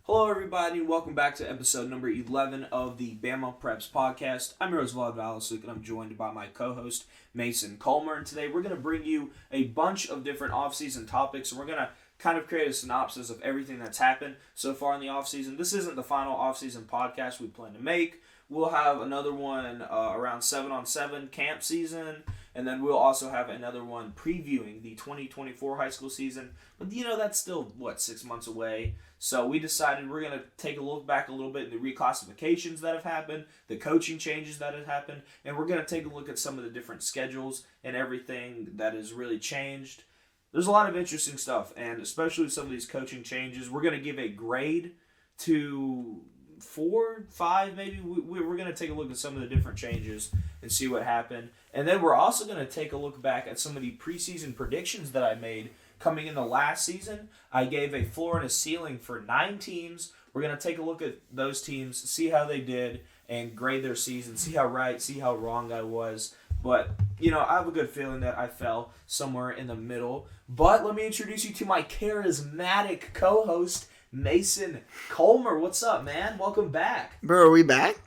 Hello, everybody, and welcome back to episode number 11 of the BamaPreps podcast. I'm your host, Vlad and I'm joined by my co-host, Mason Colmer. And today we're going to bring you a bunch of different off-season topics, and we're going to kind of create a synopsis of everything that's happened so far in the off-season. This isn't the final off-season podcast we plan to make. We'll have another one around 7-on-7 camp season, and then we'll also have another one previewing the 2024 high school season. But, that's still, 6 months away? So we decided we're going to take a look back a little bit at the reclassifications that have happened, the coaching changes that have happened, and we're going to take a look at some of the different schedules and everything that has really changed. There's a lot of interesting stuff, and especially some of these coaching changes. We're going to give a grade to 4, 5 maybe. We're going to take a look at some of the different changes and see what happened. And then we're also going to take a look back at some of the preseason predictions that I made coming in the last season. I gave a floor and a ceiling for 9 teams. We're going to take a look at those teams, see how they did, and grade their season, see how right, see how wrong I was. But, I have a good feeling that I fell somewhere in the middle. But let me introduce you to my charismatic co-host, Mason Colmer. What's up, man? Welcome back. Bro, are we back?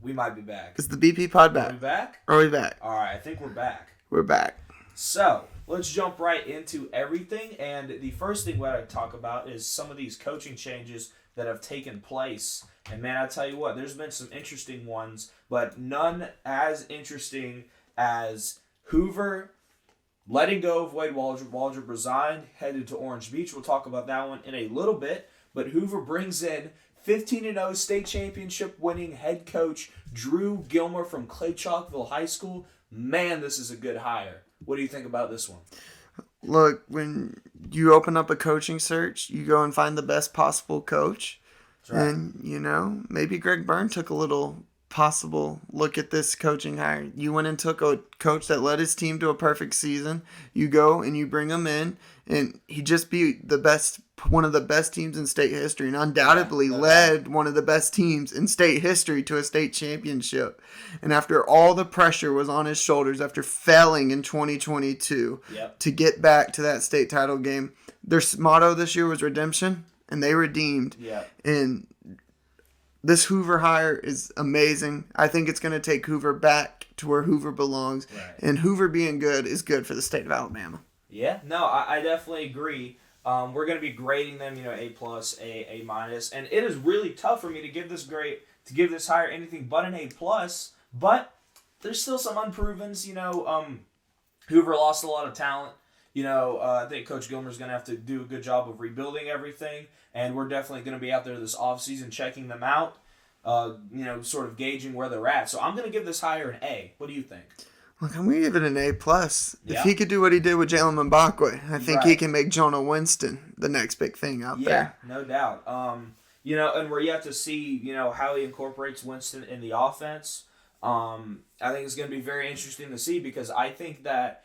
We might be back. Is the BPPOD back? Are we back? Are we back? All right, I think we're back. We're back. So, let's jump right into everything. And the first thing what I talk about is some of these coaching changes that have taken place. And man, I tell you what, there's been some interesting ones, but none as interesting as Hoover letting go of Wade Waldrop. Waldrop resigned, headed to Orange Beach. We'll talk about that one in a little bit. But Hoover brings in 15-0 state championship winning head coach Drew Gilmer from Clay Chalkville High School. Man, this is a good hire. What do you think about this one? Look, when you open up a coaching search, you go and find the best possible coach. That's right. And, maybe Greg Byrne took a little possible look at this coaching hire. You went and took a coach that led his team to a perfect season. You go and you bring him in, and he just beat one of the best teams in state history, and undoubtedly led one of the best teams in state history to a state championship. And after all the pressure was on his shoulders after failing in 2022 to get back to that state title game, their motto this year was redemption, and they redeemed. And this Hoover hire is amazing. I think it's going to take Hoover back to where Hoover belongs. Right. And Hoover being good is good for the state of Alabama. Yeah, no, I definitely agree. We're going to be grading them, A+, A-, and it is really tough for me to give this grade, to give this hire anything but an A+, but there's still some unprovens, Hoover lost a lot of talent. I think Coach Gilmer's going to have to do a good job of rebuilding everything, and we're definitely going to be out there this offseason checking them out, sort of gauging where they're at. So I'm going to give this hire an A. What do you think? Look, I'm going to give it an A+. If he could do what he did with Jalen Mbakwe, I think he can make Jonah Winston the next big thing out there. Yeah, no doubt. And we're yet to see, how he incorporates Winston in the offense. I think it's going to be very interesting to see because I think that,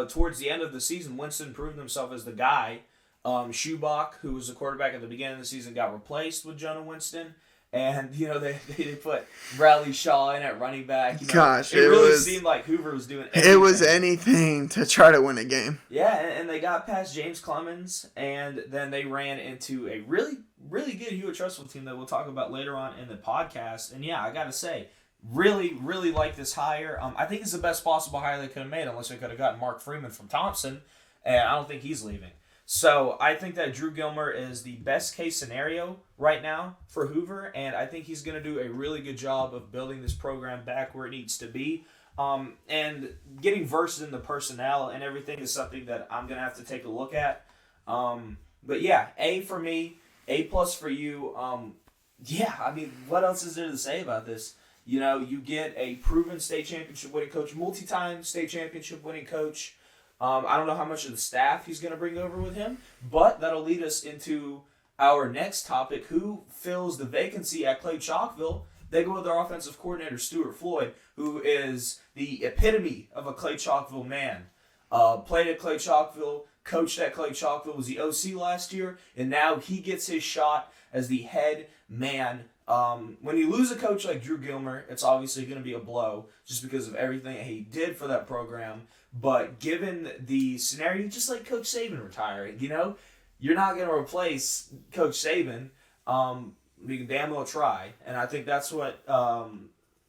towards the end of the season, Winston proved himself as the guy. Schubach, who was the quarterback at the beginning of the season, got replaced with Jonah Winston. And, they put Bradley Shaw in at running back. Gosh, it really seemed like Hoover was doing everything. It was anything to try to win a game. Yeah, and they got past James Clemens, and then they ran into a really, really good Hewitt Trustful team that we'll talk about later on in the podcast. And, yeah, I got to say, really, really like this hire. I think it's the best possible hire they could have made, unless they could have gotten Mark Freeman from Thompson, and I don't think he's leaving. So I think that Drew Gilmer is the best case scenario right now for Hoover, and I think he's going to do a really good job of building this program back where it needs to be. And getting versed in the personnel and everything is something that I'm going to have to take a look at. But yeah, A for me, A+ for you. What else is there to say about this? You get a proven state championship winning coach, multi-time state championship winning coach. I don't know how much of the staff he's going to bring over with him, but that'll lead us into our next topic. Who fills the vacancy at Clay Chalkville? They go with their offensive coordinator, Stuart Floyd, who is the epitome of a Clay Chalkville man. Played at Clay Chalkville, coached at Clay Chalkville, was the OC last year, and now he gets his shot as the head man. When you lose a coach like Drew Gilmer, it's obviously going to be a blow just because of everything he did for that program. But given the scenario, just like Coach Saban retiring, you're not going to replace Coach Saban. we can damn well try. And I think that's what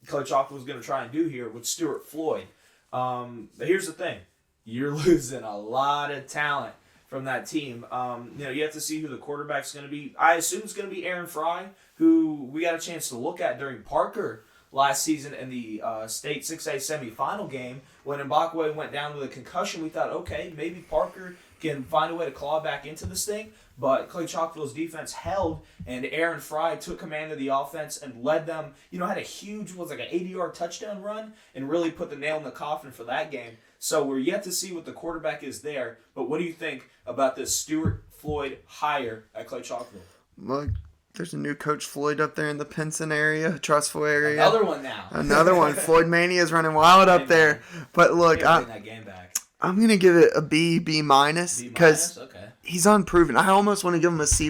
Coach Ock was going to try and do here with Stuart Floyd. But here's the thing. You're losing a lot of talent from that team. You have to see who the quarterback's going to be. I assume it's going to be Aaron Fry, who we got a chance to look at during Parker last season in the state 6A semifinal game. When Mbakwe went down with a concussion, we thought, okay, maybe Parker can find a way to claw back into this thing. But Clay Chalkville's defense held, and Aaron Fry took command of the offense and led them. Had a huge, an 80-yard touchdown run, and really put the nail in the coffin for that game. So we're yet to see what the quarterback is there. But what do you think about this Stuart Floyd hire at Clay Chalkville? Look, there's a new Coach Floyd up there in the Pinson area, Trussville area. Another one now. Another one. Floyd Mania is running wild up there. But look, I'm that game back. I'm gonna give it a B minus because okay. He's unproven. I almost want to give him a C+.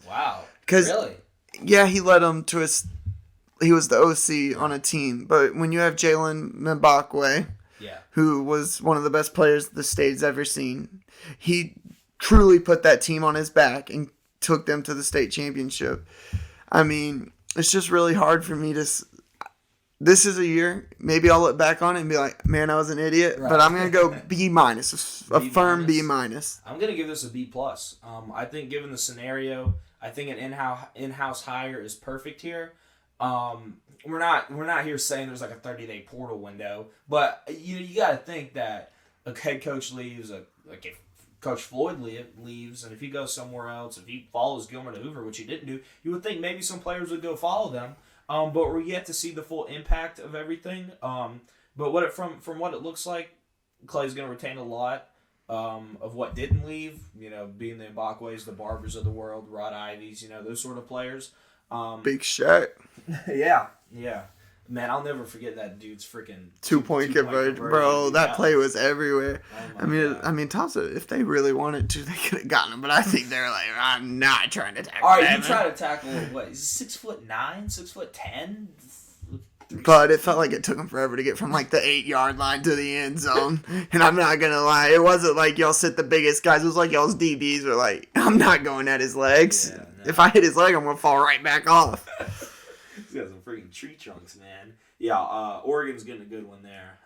Wow. Really? Yeah, he led him to he was the OC on a team. But when you have Jalen Mbakwe, who was one of the best players the state's ever seen, he truly put that team on his back and took them to the state championship. I mean, it's just really hard for me to. This is a year, maybe I'll look back on it and be like, man, I was an idiot. Right. But I'm going to go B minus, a firm B minus. I'm going to give this a B plus. I think given the scenario, I think an in-house hire is perfect here. We're not here saying there's like a 30-day portal window, but you got to think that a head coach leaves, if Coach Floyd leaves, and if he goes somewhere else, if he follows Gilmer to Hoover, which he didn't do, you would think maybe some players would go follow them. But we're yet to see the full impact of everything. But from what it looks like, Clay's going to retain a lot of what didn't leave. Being the Mbakwe's, the Barbers of the world, Rod Ivies, those sort of players. Big Shaq. Yeah. Man, I'll never forget that dude's freaking two-point conversion. Bro, that play was everywhere. Oh I mean, Thompson, if they really wanted to, they could have gotten him. But I think they're like, I'm not trying to tackle him. All right, you try to tackle, what, is he 6'9", 6'10"? But it felt like it took him forever to get from, the 8-yard line to the end zone. And I'm not going to lie, it wasn't like y'all sit the biggest guys. It was like y'all's DBs were like, I'm not going at his legs. Yeah, no. If I hit his leg, I'm going to fall right back off. He's got some freaking tree trunks, man. Yeah, Oregon's getting a good one there.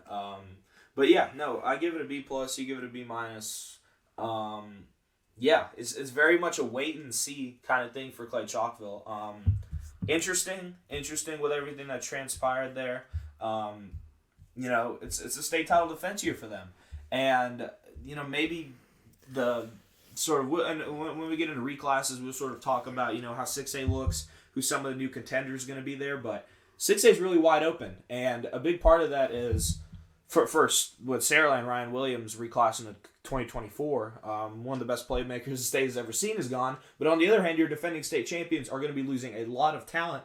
But yeah, no, I give it a B plus. You give it a B minus. Yeah, it's very much a wait and see kind of thing for Clay Chalkville. Interesting with everything that transpired there. It's a state title defense year for them, and maybe the sort of when we get into reclasses, we'll sort of talk about how 6A looks, who some of the new contenders going to be there, but 6A is really wide open, and a big part of that is first with Saraland, Ryan Williams reclassing to 2024. One of the best playmakers the state has ever seen is gone, but on the other hand, your defending state champions are going to be losing a lot of talent,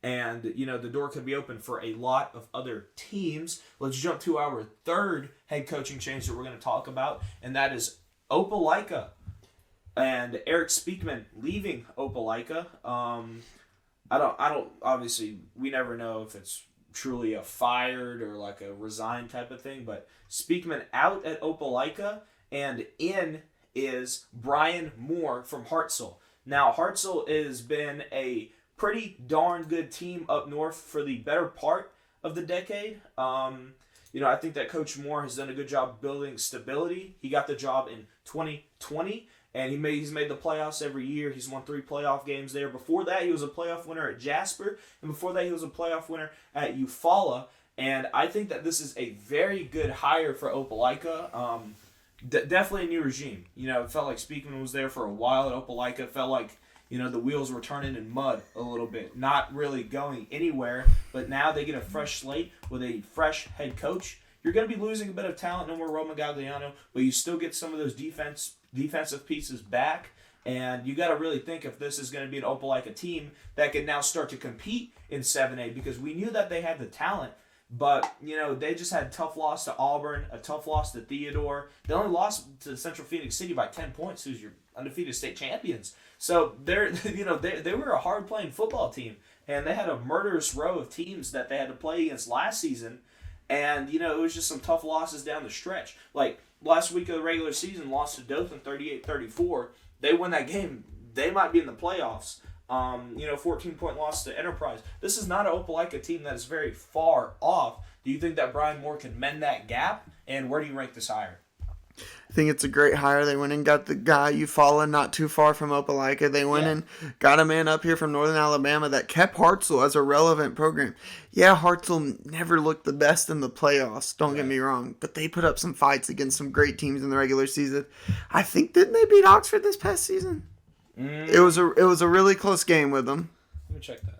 and the door could be open for a lot of other teams. Let's jump to our third head coaching change that we're going to talk about, and that is Opelika and Eric Speakman leaving Opelika. I don't. Obviously, we never know if it's truly a fired or like a resigned type of thing. But Speakman out at Opelika, and in is Brian Moore from Hartselle. Now, Hartselle has been a pretty darn good team up north for the better part of the decade. I think that Coach Moore has done a good job building stability. He got the job in 2020. And he's made the playoffs every year. He's won 3 playoff games there. Before that, he was a playoff winner at Jasper. And before that, he was a playoff winner at Eufaula. And I think that this is a very good hire for Opelika. Definitely a new regime. It felt like Speakman was there for a while at Opelika. It felt like, the wheels were turning in mud a little bit. Not really going anywhere. But now they get a fresh slate with a fresh head coach. You're going to be losing a bit of talent. No more Roman Gagliano. But you still get some of those defensive pieces back, and you got to really think if this is going to be an Opelika team that can now start to compete in 7A, because we knew that they had the talent, but they just had a tough loss to Auburn, a tough loss to Theodore. They only lost to Central Phoenix City by 10 points, who's your undefeated state champions. So they were a hard playing football team, and they had a murderous row of teams that they had to play against last season, and it was just some tough losses down the stretch. Like last week of the regular season, lost to Dothan 38-34. They win that game. They might be in the playoffs. 14-point loss to Enterprise. This is not an Opelika team that is very far off. Do you think that Brian Moore can mend that gap? And where do you rank this hire? I think it's a great hire. They went and got the guy you follow not too far from Opelika. They went and got a man up here from Northern Alabama that kept Hartzell as a relevant program. Yeah, Hartzell never looked the best in the playoffs, don't get me wrong, but they put up some fights against some great teams in the regular season. I think, didn't they beat Oxford this past season? It was a really close game with them. Let me check that.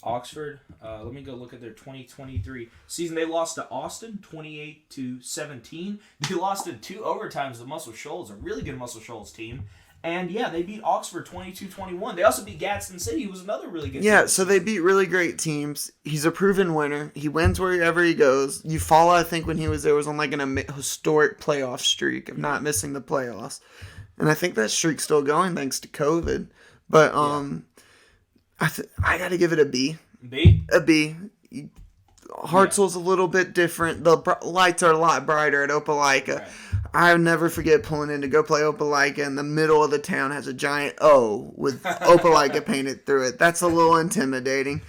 Oxford, let me go look at their 2023 season. They lost to Austin 28-17. They lost in 2 overtimes to Muscle Shoals, a really good Muscle Shoals team. And yeah, they beat Oxford 22-21. They also beat Gadsden City, who was another really good team. So they beat really great teams. He's a proven winner. He wins wherever he goes. Eufaula, I think when he was there, was on like an historic playoff streak of not missing the playoffs. And I think that streak's still going thanks to COVID. But I got to give it a B. B? A B. Hartzell's a little bit different. The lights are a lot brighter at Opelika. Right. I'll never forget pulling in to go play Opelika, and the middle of the town has a giant O with Opelika painted through it. That's a little intimidating.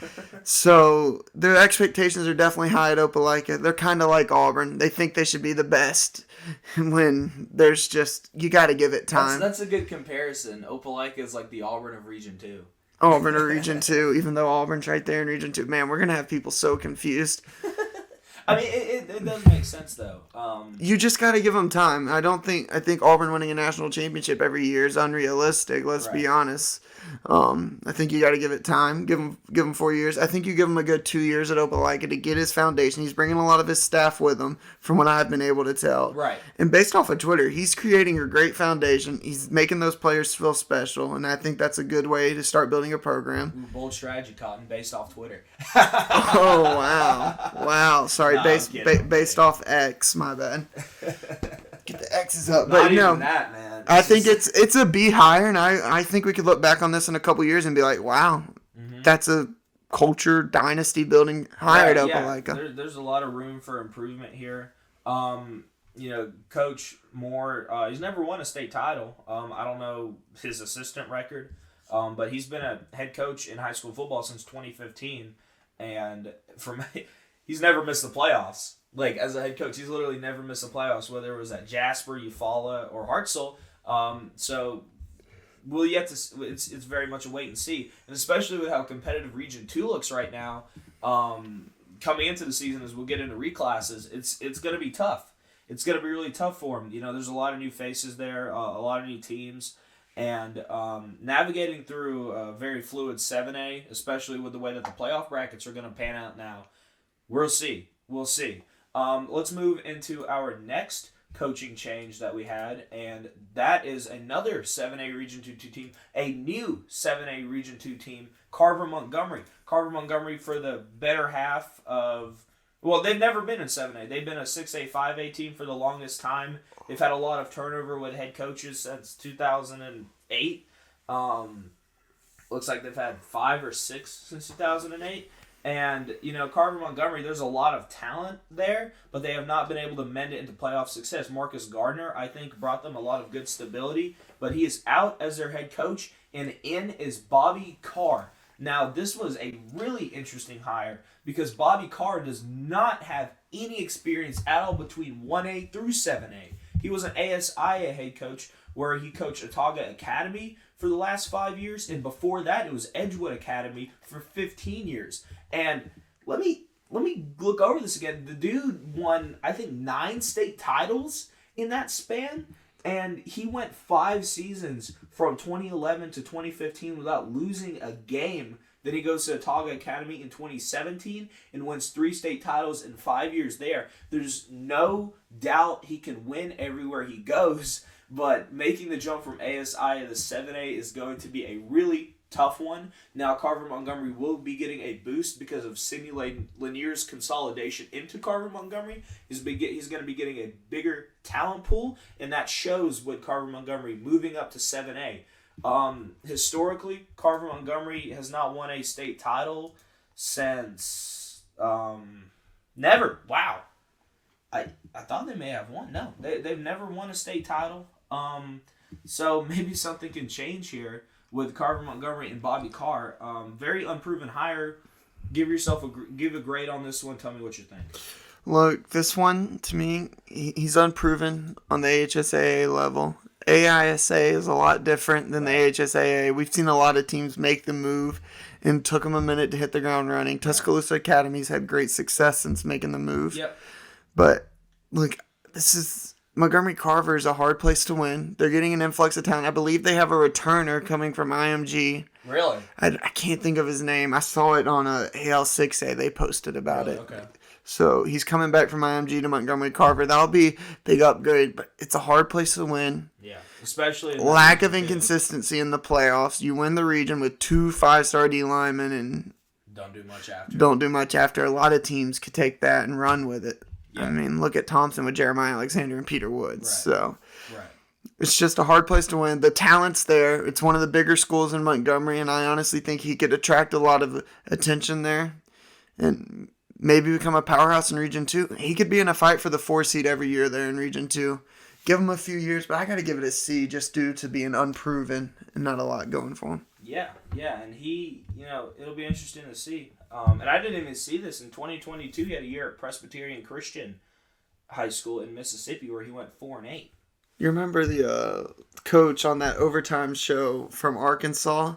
So their expectations are definitely high at Opelika. They're kind of like Auburn. They think they should be the best when there's just, you got to give it time. That's a good comparison. Opelika is like the Auburn of Region 2. Auburn or Region 2, even though Auburn's right there in Region 2. Man, we're going to have people so confused. I mean, it does make sense, though. You just got to give them time. I think Auburn winning a national championship every year is unrealistic, let's be honest. I think you got to give it time. Give him 4 years. I think you give him a good 2 years at Opelika to get his foundation. He's bringing a lot of his staff with him, from what I've been able to tell. Right. And based off of Twitter, he's creating a great foundation. He's making those players feel special, and I think that's a good way to start building a program. Ooh, bold strategy, Cotton, based off Twitter. Oh, wow. Sorry, based off X. My bad. Get the X's up. Not but even that, man. I think it's a B hire, and I think we could look back on this in a couple years and be like, wow, that's a culture dynasty building hire at Opelika. There's a lot of room for improvement here. Coach Moore, he's never won a state title. I don't know his assistant record, but he's been a head coach in high school football since 2015, and he's never missed the playoffs. Like, as a head coach, he's literally never missed the playoffs, whether it was at Jasper, Eufaula, or Hartzell. So we'll yet to. It's very much a wait and see, and especially with how competitive Region 2 looks right now, coming into the season as we'll get into reclasses, it's going to be tough. It's going to be really tough for them. There's a lot of new faces there, a lot of new teams, and navigating through a very fluid 7A, especially with the way that the playoff brackets are going to pan out now. We'll see. Let's move into our next coaching change that we had, and that is another 7A Region 2 team, a new 7A Region 2 team, Carver Montgomery. Carver Montgomery for the better half of, they've never been in 7A. They've been a 6A, 5A team for the longest time. They've had a lot of turnover with head coaches since 2008. Looks like they've had 5 or 6 since 2008. And, Carver Montgomery, there's a lot of talent there, but they have not been able to mend it into playoff success. Marcus Gardner, I think, brought them a lot of good stability, but he is out as their head coach, and in is Bobby Carr. Now, this was a really interesting hire because Bobby Carr does not have any experience at all between 1A through 7A. He was an ASIA head coach where he coached Otaga Academy for the last 5 years, and before that it was Edgewood Academy for 15 years. And let me look over this again. The dude won, I think, 9 state titles in that span, and he went 5 seasons from 2011 to 2015 without losing a game. Then he goes to Otaga Academy in 2017 and wins 3 state titles in 5 years there. There's no doubt he can win everywhere he goes, but making the jump from ASI to 7A is going to be a really tough one. Now, Carver Montgomery will be getting a boost because of Sidney Lanier's consolidation into Carver Montgomery. He's going to be getting a bigger talent pool, and that shows with Carver Montgomery moving up to 7A. Historically, Carver Montgomery has not won a state title since never. Wow. I thought they may have won. No, they've never won a state title. So maybe something can change here. with Carver Montgomery and Bobby Carr. Very unproven hire. Give a grade on this one. Tell me what you think. Look, this one, to me, he's unproven on the HSAA level. AISA is a lot different than the HSAA. We've seen a lot of teams make the move and took them a minute to hit the ground running. Tuscaloosa Academy's had great success since making the move. Yep. But, look, Montgomery Carver is a hard place to win. They're getting an influx of talent. I believe they have a returner coming from IMG. Really? I can't think of his name. I saw it on a AL6A. They posted about it. Okay. So he's coming back from IMG to Montgomery Carver. That'll be a big upgrade, but it's a hard place to win. Yeah, especially lack of inconsistency in the playoffs. You win the region with 2 5-star D linemen and don't do much after. A lot of teams could take that and run with it. Yeah. I mean, look at Thompson with Jeremiah Alexander and Peter Woods. Right. So it's just a hard place to win. The talent's there. It's one of the bigger schools in Montgomery, and I honestly think he could attract a lot of attention there and maybe become a powerhouse in Region 2. He could be in a fight for the 4 seed every year there in Region 2. Give him a few years, but I got to give it a C just due to being unproven and not a lot going for him. Yeah, and he, it'll be interesting to see. And I didn't even see this in 2022. He had a year at Presbyterian Christian High School in Mississippi where he went 4-8. You remember the coach on that overtime show from Arkansas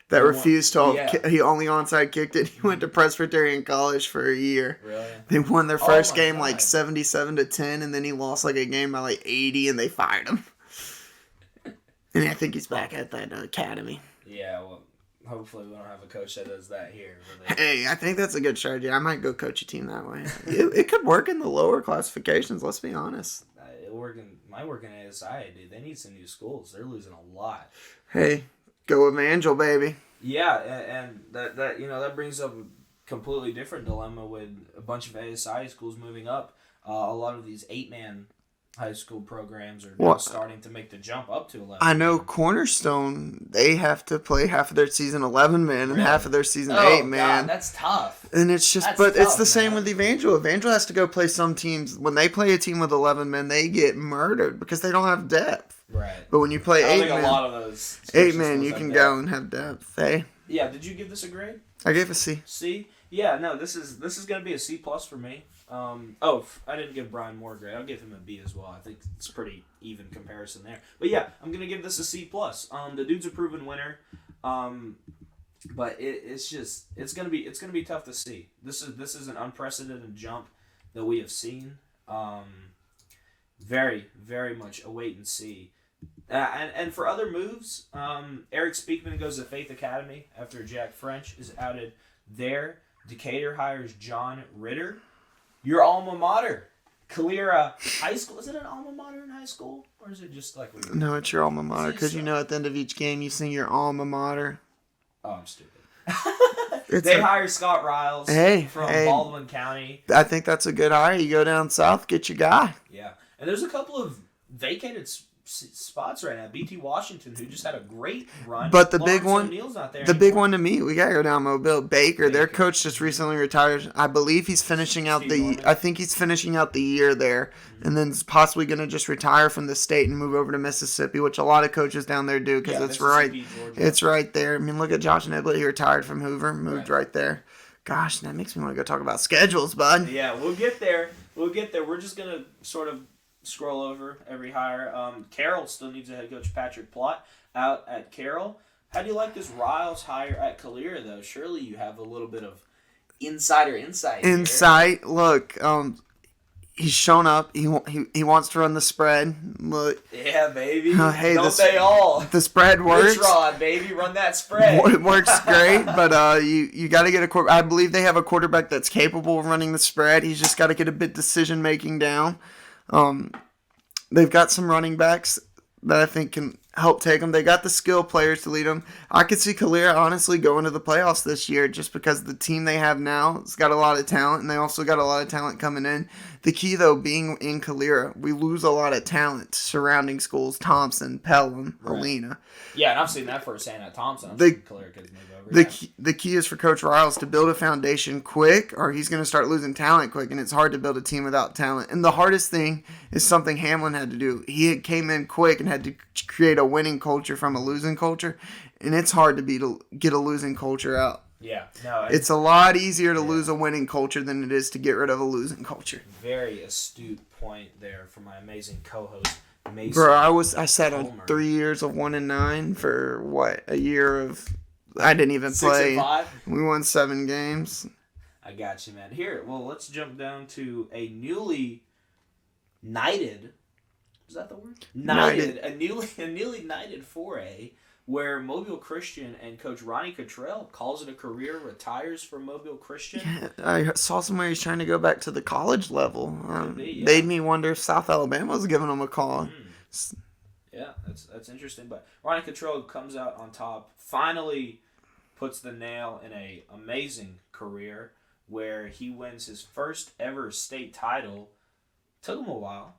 that refused to? He only onside kicked it. He went to Presbyterian College for a year. Really? They won their first game 77-10, and then he lost a game by 80, and they fired him. And I think he's back at that academy. Yeah, well, hopefully we don't have a coach that does that here. Hey, I think that's a good strategy. I might go coach a team that way. It could work in the lower classifications, let's be honest. Might work in ASI, dude. They need some new schools. They're losing a lot. Hey, go Evangel, baby. Yeah, and that brings up a completely different dilemma with a bunch of ASI schools moving up. A lot of these 8-man high school programs are now starting to make the jump up to 11. I know Cornerstone, they have to play half of their season 11-man and half of their season 8-man. God, that's tough. And it's just, it's the same with Evangel. Evangel has to go play some teams. When they play a team with 11 men, they get murdered because they don't have depth. Right. But when you play 8-man, a lot of those 8-man, you can go and have depth. Hey. Yeah. Did you give this a grade? I gave a C. C. Yeah. No. This is gonna be a C+ for me. I didn't give Brian Moore a grade. I'll give him a B as well. I think it's a pretty even comparison there. But yeah, I'm gonna give this a C+. The dude's a proven winner. But it's gonna be tough to see. This is an unprecedented jump that we have seen. Very, very much a wait and see. And for other moves, Eric Speakman goes to Faith Academy after Jack French is outed there. Decatur hires John Ritter. Your alma mater, Calera High School. Is it an alma mater in high school? Or is it just like... No, it's your alma mater. Because at the end of each game, you sing your alma mater. Oh, I'm stupid. They hire Scott Riles from Baldwin County. I think that's a good hire. You go down south, get your guy. Yeah. And there's a couple of vacated spots right now. BT Washington, who just had a great run. But the big one, big one to me, we gotta go down Mobile. Baker, their coach just recently retired. I believe he's finishing out I think he's finishing out the year there, and then possibly gonna just retire from the state and move over to Mississippi, which a lot of coaches down there do because it's right, Georgia. It's right there. I mean, look at Josh Niblett. He retired from Hoover, moved right there. Gosh, that makes me want to go talk about schedules, bud. Yeah, we'll get there. We're just gonna sort of scroll over every hire. Carroll still needs a head coach, Patrick Plott, out at Carroll. How do you like this Riles hire at Calera, though? Surely you have a little bit of insider insight. Insight. Look, he's shown up. He wants to run the spread. Look. Yeah, baby. Hey, they all? The spread works. Rich Rod, baby, run that spread. It works great, but you got to get a quarterback. I believe they have a quarterback that's capable of running the spread. He's just got to get a bit decision making down. They've got some running backs that I think can help take them. They got the skill players to lead them. I could see Calera honestly going to the playoffs this year just because the team they have now has got a lot of talent, and they also got a lot of talent coming in. The key, though, being in Calera, we lose a lot of talent to surrounding schools, Thompson, Pelham, Helena. Yeah, and I've seen that firsthand at Thompson. Calera could move over. The key is for Coach Riles to build a foundation quick, or he's going to start losing talent quick, and it's hard to build a team without talent. And the hardest thing is something Hamlin had to do. He came in quick and had to create a winning culture from a losing culture, and it's hard to get a losing culture out. Yeah, no, It's a lot easier to lose a winning culture than it is to get rid of a losing culture. Very astute point there from my amazing co-host, Mason. Bro, I sat on 3 years of 1-9 for what, a year of I didn't even play. 6-5. We won 7 games. I got you, man. Here, well, let's jump down to a newly knighted. Is that the word? Knighted. A newly knighted 4A. Where Mobile Christian and Coach Ronnie Cottrell calls it a career, retires from Mobile Christian. Yeah, I saw somewhere he's trying to go back to the college level. Yeah. Made me wonder if South Alabama was giving him a call. Yeah, that's interesting. But Ronnie Cottrell comes out on top, finally puts the nail in a amazing career where he wins his first ever state title. Took him a while,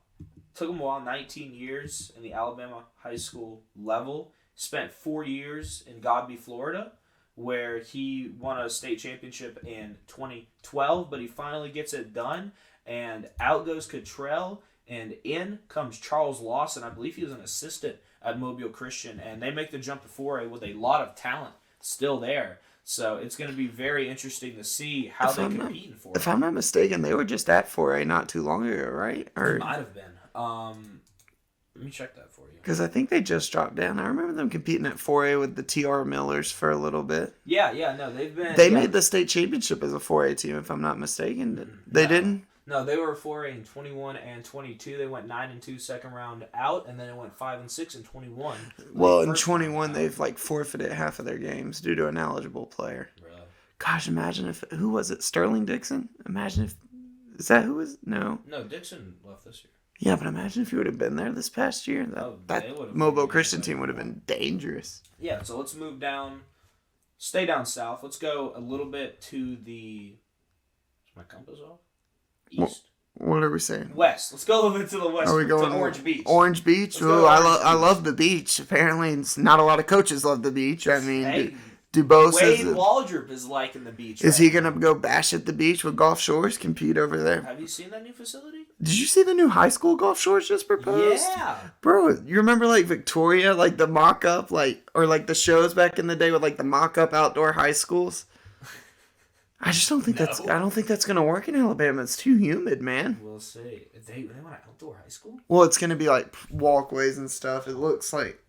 19 years in the Alabama high school level. Spent 4 years in Godby, Florida, where he won a state championship in 2012, but he finally gets it done, and out goes Cottrell, and in comes Charles Lawson. I believe he was an assistant at Mobile Christian, and they make the jump to 4A with a lot of talent still there. So it's going to be very interesting to see how they compete in 4A. If I'm not mistaken, they were just at 4A not too long ago, right? Or, it might have been. Let me check that for you. Because I think they just dropped down. I remember them competing at 4A with the TR Millers for a little bit. Yeah, no, they've been... They made the state championship as a 4A team, if I'm not mistaken. They didn't? No, they were 4A in 21 and 22. They went 9-2 second round out, and then it went 5-6 in 21. Well, in 21, they've forfeited half of their games due to an eligible player. Really? Gosh, imagine if... Who was it? Sterling Dixon? Imagine if... Is that who was... No, Dixon left this year. Yeah, but imagine if you would have been there this past year. That Mobile Christian team would have been dangerous. Yeah, so let's move down. Stay down south. Let's go a little bit to the... Is my compass off? East? What are we saying? West. Let's go a little bit to the west. Are we going to Orange Beach? Orange Beach? Ooh, I love the beach. Apparently, not a lot of coaches love the beach. I mean, Dubose Wade Waldrop is liking the beach. Is he going to go bash at the beach with Gulf Shores, compete over there? Have you seen that new facility? Did you see the new high school Gulf Shores just proposed? Yeah. Bro, you remember Victoria, the mock-up, or the shows back in the day with the mock-up outdoor high schools? I just don't think I don't think that's going to work in Alabama. It's too humid, man. We'll see. They want an outdoor high school? Well, it's going to be walkways and stuff. It looks like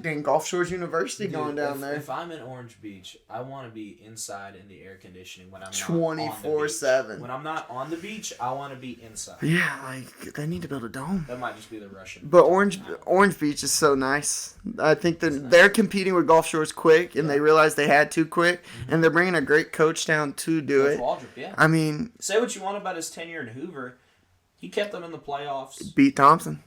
dang Gulf Shores University going down there. If I'm in Orange Beach, I want to be inside in the air conditioning when I'm not 24/7. When I'm not on the beach, I want to be inside. Yeah, they need to build a dome. That might just be the Russian. But Orange Beach is so nice. I think that they're competing with Gulf Shores quick, and they realized they had to quick, and they're bringing a great coach down to do it. Waldrop, yeah. I mean, say what you want about his tenure in Hoover. He kept them in the playoffs. Beat Thompson.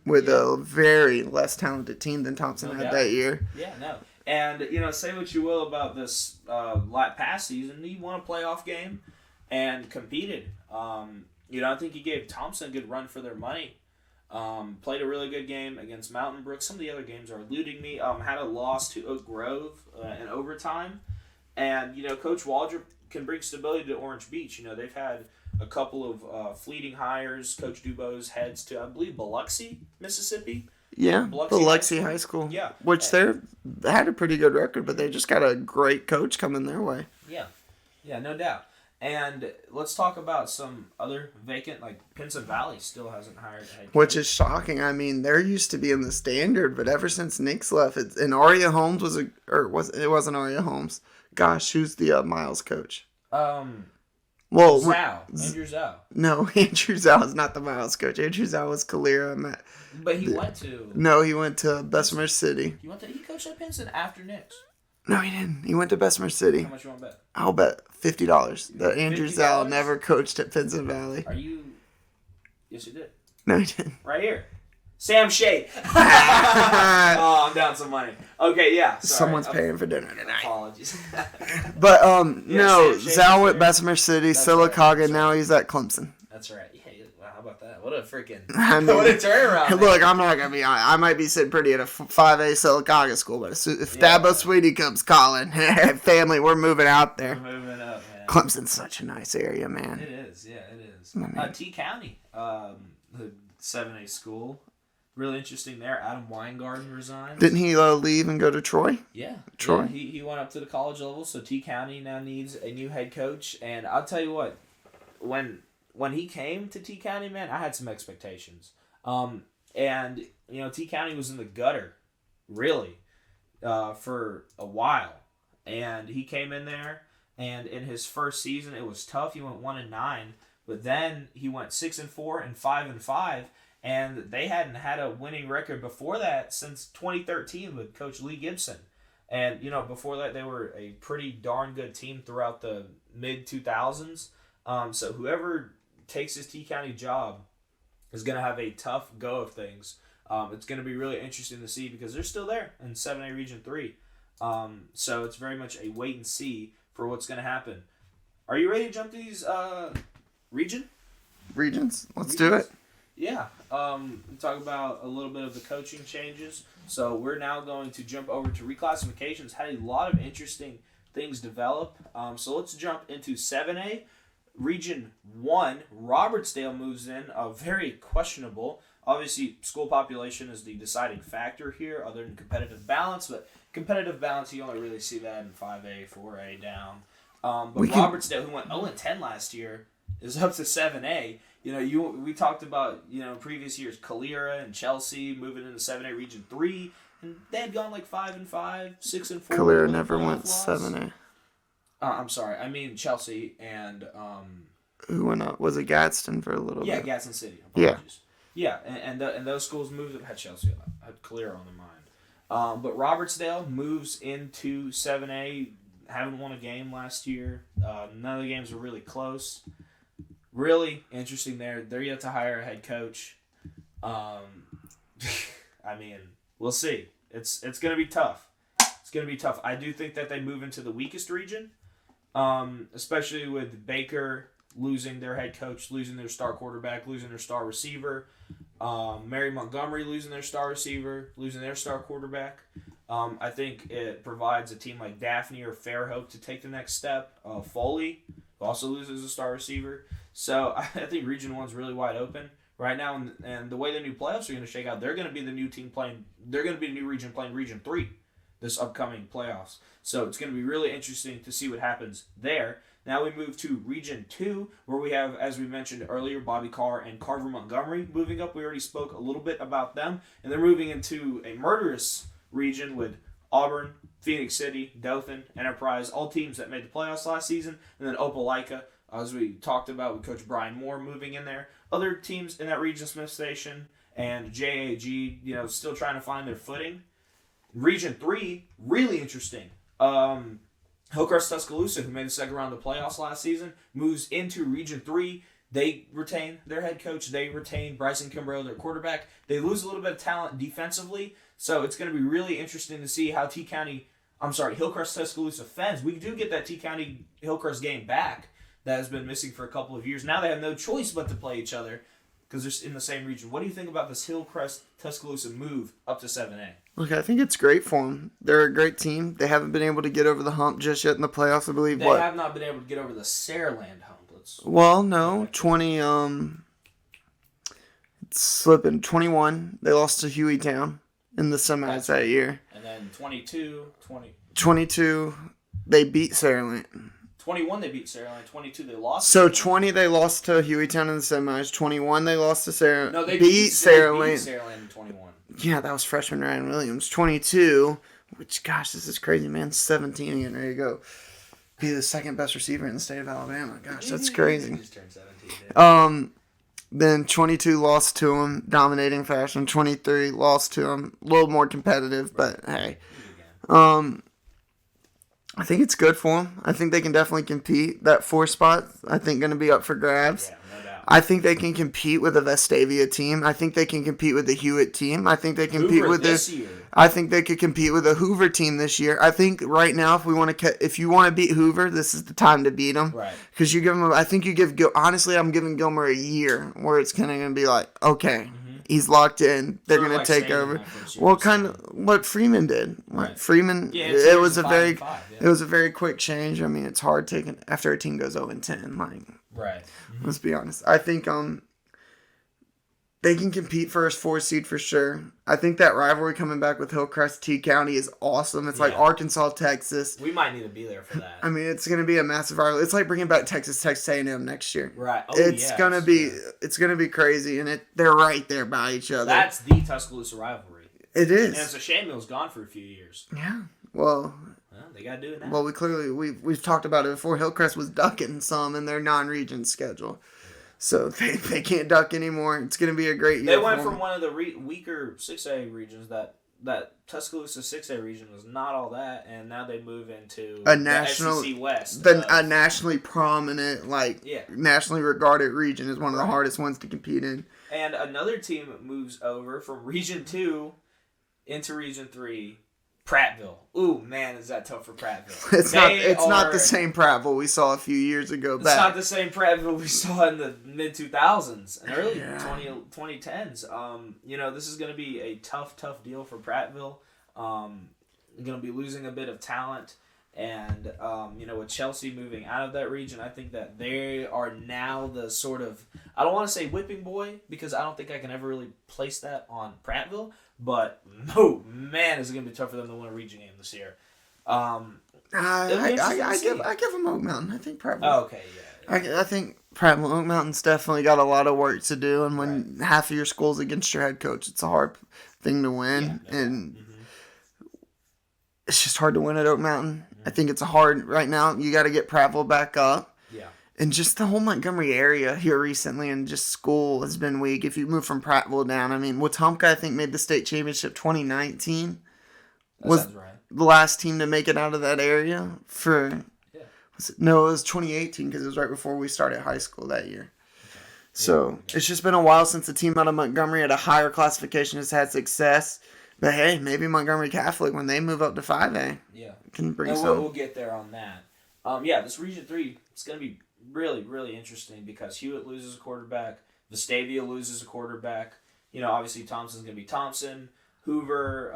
With a very less talented team than Thompson had that year. Yeah, no. And, say what you will about this past season. He won a playoff game and competed. I think he gave Thompson a good run for their money. Played a really good game against Mountain Brook. Some of the other games are eluding me. Had a loss to Oak Grove in overtime. And, Coach Waldrop can bring stability to Orange Beach. They've had a couple of fleeting hires. Coach Dubose heads to, I believe, Biloxi, Mississippi. Yeah, Biloxi High School. Yeah. Which they had a pretty good record, but they just got a great coach coming their way. Yeah, no doubt. And let's talk about some other vacant, Pinson Valley still hasn't hired a head coach. Which is shocking. I mean, they're used to being the standard, but ever since Nick's left, and Aria Holmes it wasn't Aria Holmes. Gosh, who's the Miles coach? Andrew Zhao. No, Andrew Zhao is not the Miles coach. Andrew Zhao was Calera. But he went to... No, he went to Bessemer City. He coached at Pinson after Nick's. No, he didn't. He went to Bessemer City. How much you want to bet? I'll bet $50 that Andrew Zhao never coached at Pinson Valley. Are you... Yes, he did. No, he didn't. Right here. Sam Shade. Oh, I'm down some money. Okay, yeah. Sorry. Someone's paying for dinner tonight. Apologies. But, no, Zhao at Bessemer City, Sylacauga, now he's at Clemson. That's right. Yeah, wow, how about that? What a freaking... what a turnaround. Look, I'm not going to be... I might be sitting pretty at a 5A Sylacauga school, but if Dabo Sweetie comes calling, family, we're moving out there. We're moving up, man. Clemson's such a nice area, man. It is, yeah, it is. T County, the 7A school. Really interesting there. Adam Weingarten resigns. Didn't he leave and go to Troy? Yeah. Troy? Yeah, he went up to the college level, so T County now needs a new head coach. And I'll tell you what, when he came to T County, man, I had some expectations. And, T County was in the gutter, really, for a while. And he came in there, and in his first season, it was tough. He went 1-9, but then he went 6-4 and 5-5. And they hadn't had a winning record before that since 2013 with Coach Lee Gibson. And, before that, they were a pretty darn good team throughout the mid-2000s. So whoever takes this T County job is going to have a tough go of things. It's going to be really interesting to see because they're still there in 7A Region 3. So it's very much a wait and see for what's going to happen. Are you ready to jump to these regions? Let's do it. Yeah, talk about a little bit of the coaching changes. So we're now going to jump over to reclassifications. Had a lot of interesting things develop. So let's jump into 7A. Region 1, Robertsdale moves in, very questionable. Obviously, school population is the deciding factor here, other than competitive balance. But competitive balance, you only really see that in 5A, 4A down. But Robertsdale, who went 0-10 last year, is up to 7A. We talked about, previous years, Calera and Chelsea moving into 7A Region 3, and they had gone like 5-5, 6-4. Calera never went 7A. I'm sorry, I mean Chelsea and who went up? Was it Gadsden for a little bit? Yeah, Gadsden City. Apologies. Yeah, and those schools moved. Had Chelsea, had Calera on the mind. But Robertsdale moves into 7A. Haven't won a game last year. None of the games were really close. Really interesting there. They're yet to hire a head coach. I mean, we'll see. It's going to be tough. It's going to be tough. I do think that they move into the weakest region, especially with Baker losing their head coach, losing their star quarterback, losing their star receiver. Mary Montgomery losing their star receiver, losing their star quarterback. I think it provides a team like Daphne or Fairhope to take the next step. Foley also loses a star receiver. So I think Region 1's really wide open right now, and the way the new playoffs are going to shake out, they're going to be the new team playing. They're going to be the new region playing Region 3 this upcoming playoffs. So it's going to be really interesting to see what happens there. Now we move to Region 2, where we have, as we mentioned earlier, Bobby Carr and Carver Montgomery moving up. We already spoke a little bit about them, and they're moving into a murderous region with Auburn, Phoenix City, Dothan, Enterprise, all teams that made the playoffs last season, and then Opelika, as we talked about with Coach Brian Moore moving in there. Other teams in that region, Smith Station and JAG, still trying to find their footing. Region 3, really interesting. Hillcrest Tuscaloosa, who made the second round of the playoffs last season, moves into Region 3. They retain their head coach. They retain Bryson Kimbrell, their quarterback. They lose a little bit of talent defensively, so it's going to be really interesting to see how Hillcrest Tuscaloosa fends. We do get that T County Hillcrest game back that has been missing for a couple of years. Now they have no choice but to play each other because they're in the same region. What do you think about this Hillcrest Tuscaloosa move up to 7A? Look, I think it's great for them. They're a great team. They haven't been able to get over the hump just yet in the playoffs, I believe. They have not been able to get over the Saraland hump. Well, no. 21. They lost to Hueytown in the semis that year. And then 22, they beat Saraland. 21, they beat Saraland. 22, they lost. So 20, they lost to Hueytown in the semis. 21, they lost to Saraland. No, they beat Saraland. In 21. Yeah, that was freshman Ryan Williams. 22, which, gosh, this is crazy, man. 17 again. There you go. Be the second best receiver in the state of Alabama. Gosh, that's crazy. Just turned 17. Then 22 lost to him, dominating fashion. 23 lost to him, a little more competitive, but hey. I think it's good for them. I think they can definitely compete. That 4 spot, I think, going to be up for grabs. Yeah, no doubt. I think they can compete with the Vestavia team. I think they can compete with the Hewitt team. I think they compete Hoover with this year. I think they could compete with the Hoover team this year. I think right now, if you want to beat Hoover, this is the time to beat them. Right. Because you give them. I think you give. Honestly, I'm giving Gilmer a year where it's kind of going to be like, okay, he's locked in. They're going to take over. Well, kind of what Freeman did. Right. Freeman. Yeah, it was a very. It was a very quick change. I mean, it's hard taking after a team goes 0-10. Like, right. Let's be honest. I think They can compete for a 4 seed for sure. I think that rivalry coming back with Hillcrest T County is awesome. It's like Arkansas, Texas. We might need to be there for that. I mean, it's going to be a massive rivalry. It's like bringing back Texas A&M next year. Right. Oh, it's gonna be crazy, and they're right there by each other. That's the Tuscaloosa rivalry. It is. And it's a shame it was gone for a few years. Yeah. Well, they gotta do it now. Well, we've talked about it before. Hillcrest was ducking some in their non-region schedule. So they can't duck anymore. It's going to be a great year. They went from one of the weaker 6A regions that Tuscaloosa 6A region was not all that, and now they move into the SEC West. A nationally prominent, nationally regarded region is one of the hardest ones to compete in. And another team moves over from Region 2 into Region 3. Prattville. Ooh, man, is that tough for Prattville. It's not the same Prattville we saw a few years ago back. It's not the same Prattville we saw in the mid-2000s and early 2010s. This is going to be a tough deal for Prattville. Going to be losing a bit of talent. And, with Chelsea moving out of that region, I think that they are now the sort of, I don't want to say whipping boy, because I don't think I can ever really place that on Prattville. But, oh, man, is it going to be tough for them to win a region game this year. I give them Oak Mountain. I think Prattville. Oh, okay, yeah. I think Prattville Oak Mountain's definitely got a lot of work to do. And when half of your school's against your head coach, it's a hard thing to win. It's just hard to win at Oak Mountain. I think it's hard right now. You got to get Prattville back up. Yeah. And just the whole Montgomery area here recently and just school has been weak. If you move from Prattville down, I mean, Wetumpka, I think, made the state championship 2019. Was right. The last team to make it out of that area for... Yeah. It was 2018 because it was right before we started high school that year. Okay. So it's just been a while since a team out of Montgomery at a higher classification has had success. But hey, maybe Montgomery Catholic, when they move up to 5A, can bring some. We'll get there on that. This Region 3, it's going to be really, really interesting because Hewitt loses a quarterback. Vestavia loses a quarterback. Obviously Thompson's going to be Thompson. Hoover,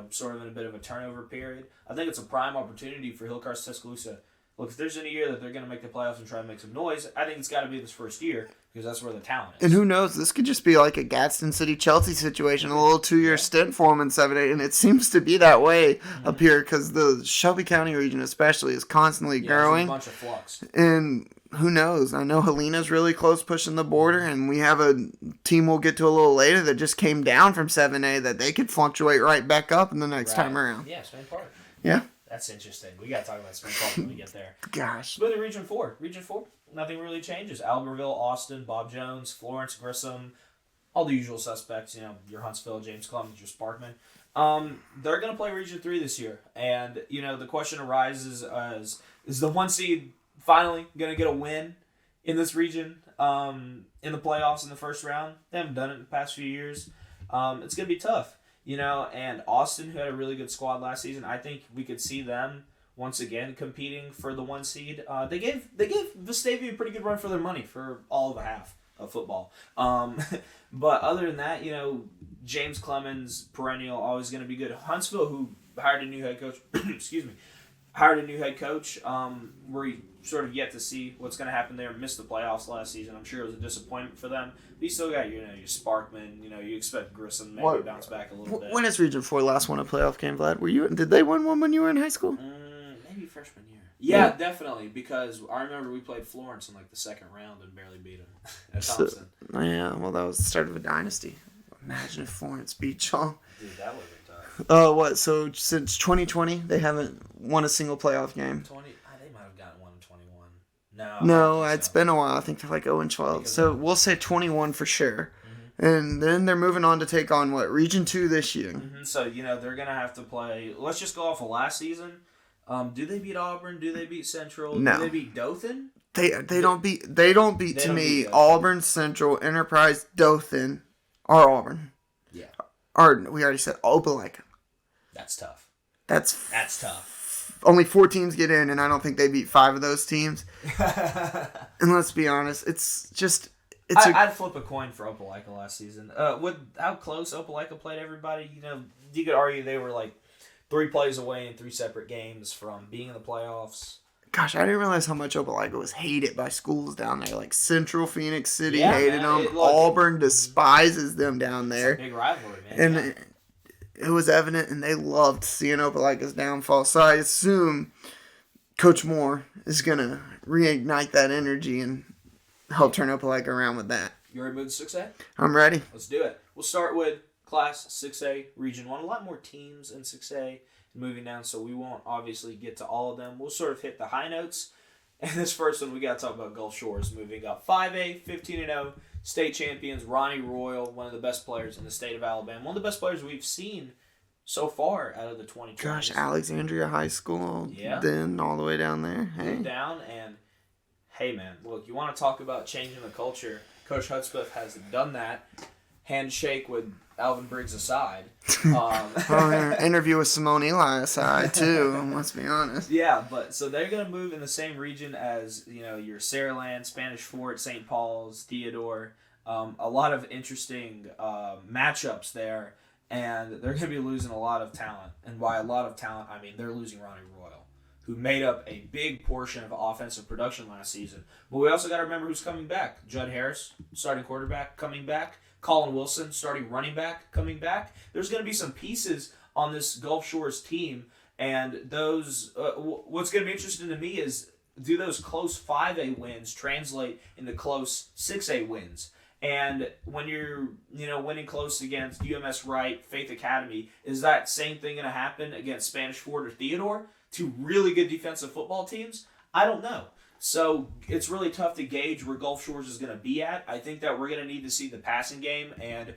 sort of in a bit of a turnover period. I think it's a prime opportunity for Hillcrest Tuscaloosa. Look, if there's any year that they're going to make the playoffs and try to make some noise, I think it's got to be this first year because that's where the talent is. And who knows? This could just be like a Gadsden City Chelsea situation, a little 2-year stint for them in 7A, and it seems to be that way up here because the Shelby County region especially is constantly growing. There's a bunch of flux. And who knows? I know Helena's really close pushing the border, and we have a team we'll get to a little later that just came down from 7A that they could fluctuate right back up in the next time around. Yeah, Spain Park. Yeah. That's interesting. We got to talk about Spain Park when we get there. Gosh. But in Region 4, nothing really changes. Albertville, Austin, Bob Jones, Florence, Grissom, all the usual suspects. Your Huntsville, James Clemens, your Sparkman. They're going to play Region 3 this year. And, the question arises is the 1 seed finally going to get a win in this region in the playoffs in the first round? They haven't done it in the past few years. It's going to be tough. And Austin, who had a really good squad last season, I think we could see them once again competing for the 1 seed. They gave Vestavia a pretty good run for their money for all of a half of football. But other than that, James Clemens, perennial, always going to be good. Huntsville, who hired a new head coach, we're sort of yet to see what's going to happen there. Missed the playoffs last season. I'm sure it was a disappointment for them. But you still got your Sparkman. You expect Grissom maybe to bounce back a little bit. When is Region 4 last won a playoff game, Vlad? Did they win one when you were in high school? Maybe freshman year. Yeah, definitely. Because I remember we played Florence in the second round and barely beat them at Thompson. That was the start of a dynasty. Imagine if Florence beat y'all. Dude, that would have been tough. So since 2020, they haven't won a single playoff game? They might have gotten one in 21. No, it's been a while. I think they're 0-12. So we'll say 21 for sure. Mm-hmm. And then they're moving on to take on, Region 2 this year. Mm-hmm. So, they're going to have to play. Let's just go off of last season. Do they beat Auburn? Do they beat Central? No. Do they beat Dothan? They don't beat Auburn, Central, Enterprise, Dothan, or Auburn. Yeah. Or we already said Opelika. That's tough. That's tough. Only 4 teams get in, and I don't think they beat 5 of those teams. And let's be honest, I'd flip a coin for Opelika last season. How close Opelika played everybody, you could argue they were 3 plays away in 3 separate games from being in the playoffs. Gosh, I didn't realize how much Opelika was hated by schools down there. Like Central Phoenix City Yeah, hated man. them. Auburn despises them down It's there. a big rivalry, man. And it was evident, and they loved seeing Opelika's downfall. So I assume Coach Moore is going to reignite that energy and help turn Opelika around with that. You ready to move to 6A? I'm ready. Let's do it. We'll start with Class 6A, Region 1. A lot more teams in 6A moving down, so we won't obviously get to all of them. We'll sort of hit the high notes. And this first one, we got to talk about Gulf Shores moving up. 5A, 15-0, state champions, Ronnie Royal, one of the best players in the state of Alabama. One of the best players we've seen so far out of the 2020s. Gosh, Alexandria High School, then all the way down there. Hey. Down, and hey, man, look, you want to talk about changing the culture. Coach Hudspeth has done that. Handshake with Alvin Briggs aside. Interview with Simone Eli aside, too, let's be honest. Yeah, but so they're going to move in the same region as, your Saraland, Spanish Fort, St. Paul's, Theodore. A lot of interesting matchups there, and they're going to be losing a lot of talent. And by a lot of talent, I mean they're losing Ronnie Royal, who made up a big portion of offensive production last season. But we also got to remember who's coming back. Judd Harris, starting quarterback, coming back. Colin Wilson, starting running back, coming back. There's going to be some pieces on this Gulf Shores team, and those. What's going to be interesting to me is, do those close 5A wins translate into close 6A wins? And when you're, winning close against UMS Wright, Faith Academy, is that same thing going to happen against Spanish Fort or Theodore? Two really good defensive football teams? I don't know. So it's really tough to gauge where Gulf Shores is going to be at. I think that we're going to need to see the passing game, and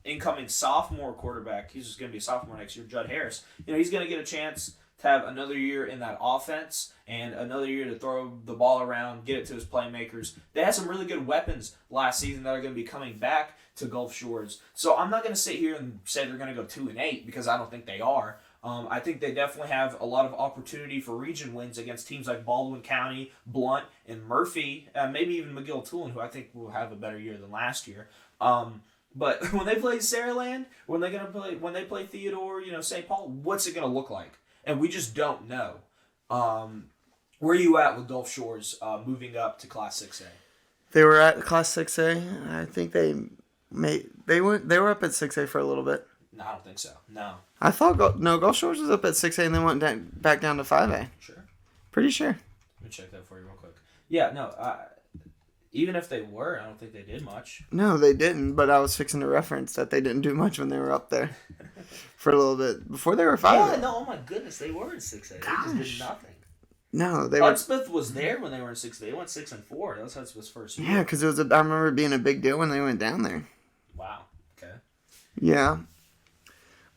incoming sophomore quarterback, he's just going to be a sophomore next year, Judd Harris. He's going to get a chance to have another year in that offense and another year to throw the ball around, get it to his playmakers. They had some really good weapons last season that are going to be coming back to Gulf Shores. So I'm not going to sit here and say they're going to go 2-8 because I don't think they are. I think they definitely have a lot of opportunity for region wins against teams like Baldwin County, Blount, and Murphy, maybe even McGill-Tulane, who I think will have a better year than last year. But when they play Saraland, when they play Theodore, St. Paul, what's it going to look like? And we just don't know. Where are you at with Gulf Shores moving up to Class 6A? They were at Class 6A. I think they were up at 6A for a little bit. No, I don't think so. No. I thought Gulf Shores was up at 6A and then went back down to 5A. Sure. Pretty sure. Let me check that for you real quick. Yeah, no. Even if they were, I don't think they did much. No, they didn't, but I was fixing to reference that they didn't do much when they were up there for a little bit. Before they were 5A. Yeah, no, oh my goodness, they were in 6A. Gosh. They just did nothing. No, they Hudspeth was there when they were in 6A. They went 6-4. That was Hudspeth's first year. Yeah, because I remember it being a big deal when they went down there. Wow. Okay. Yeah.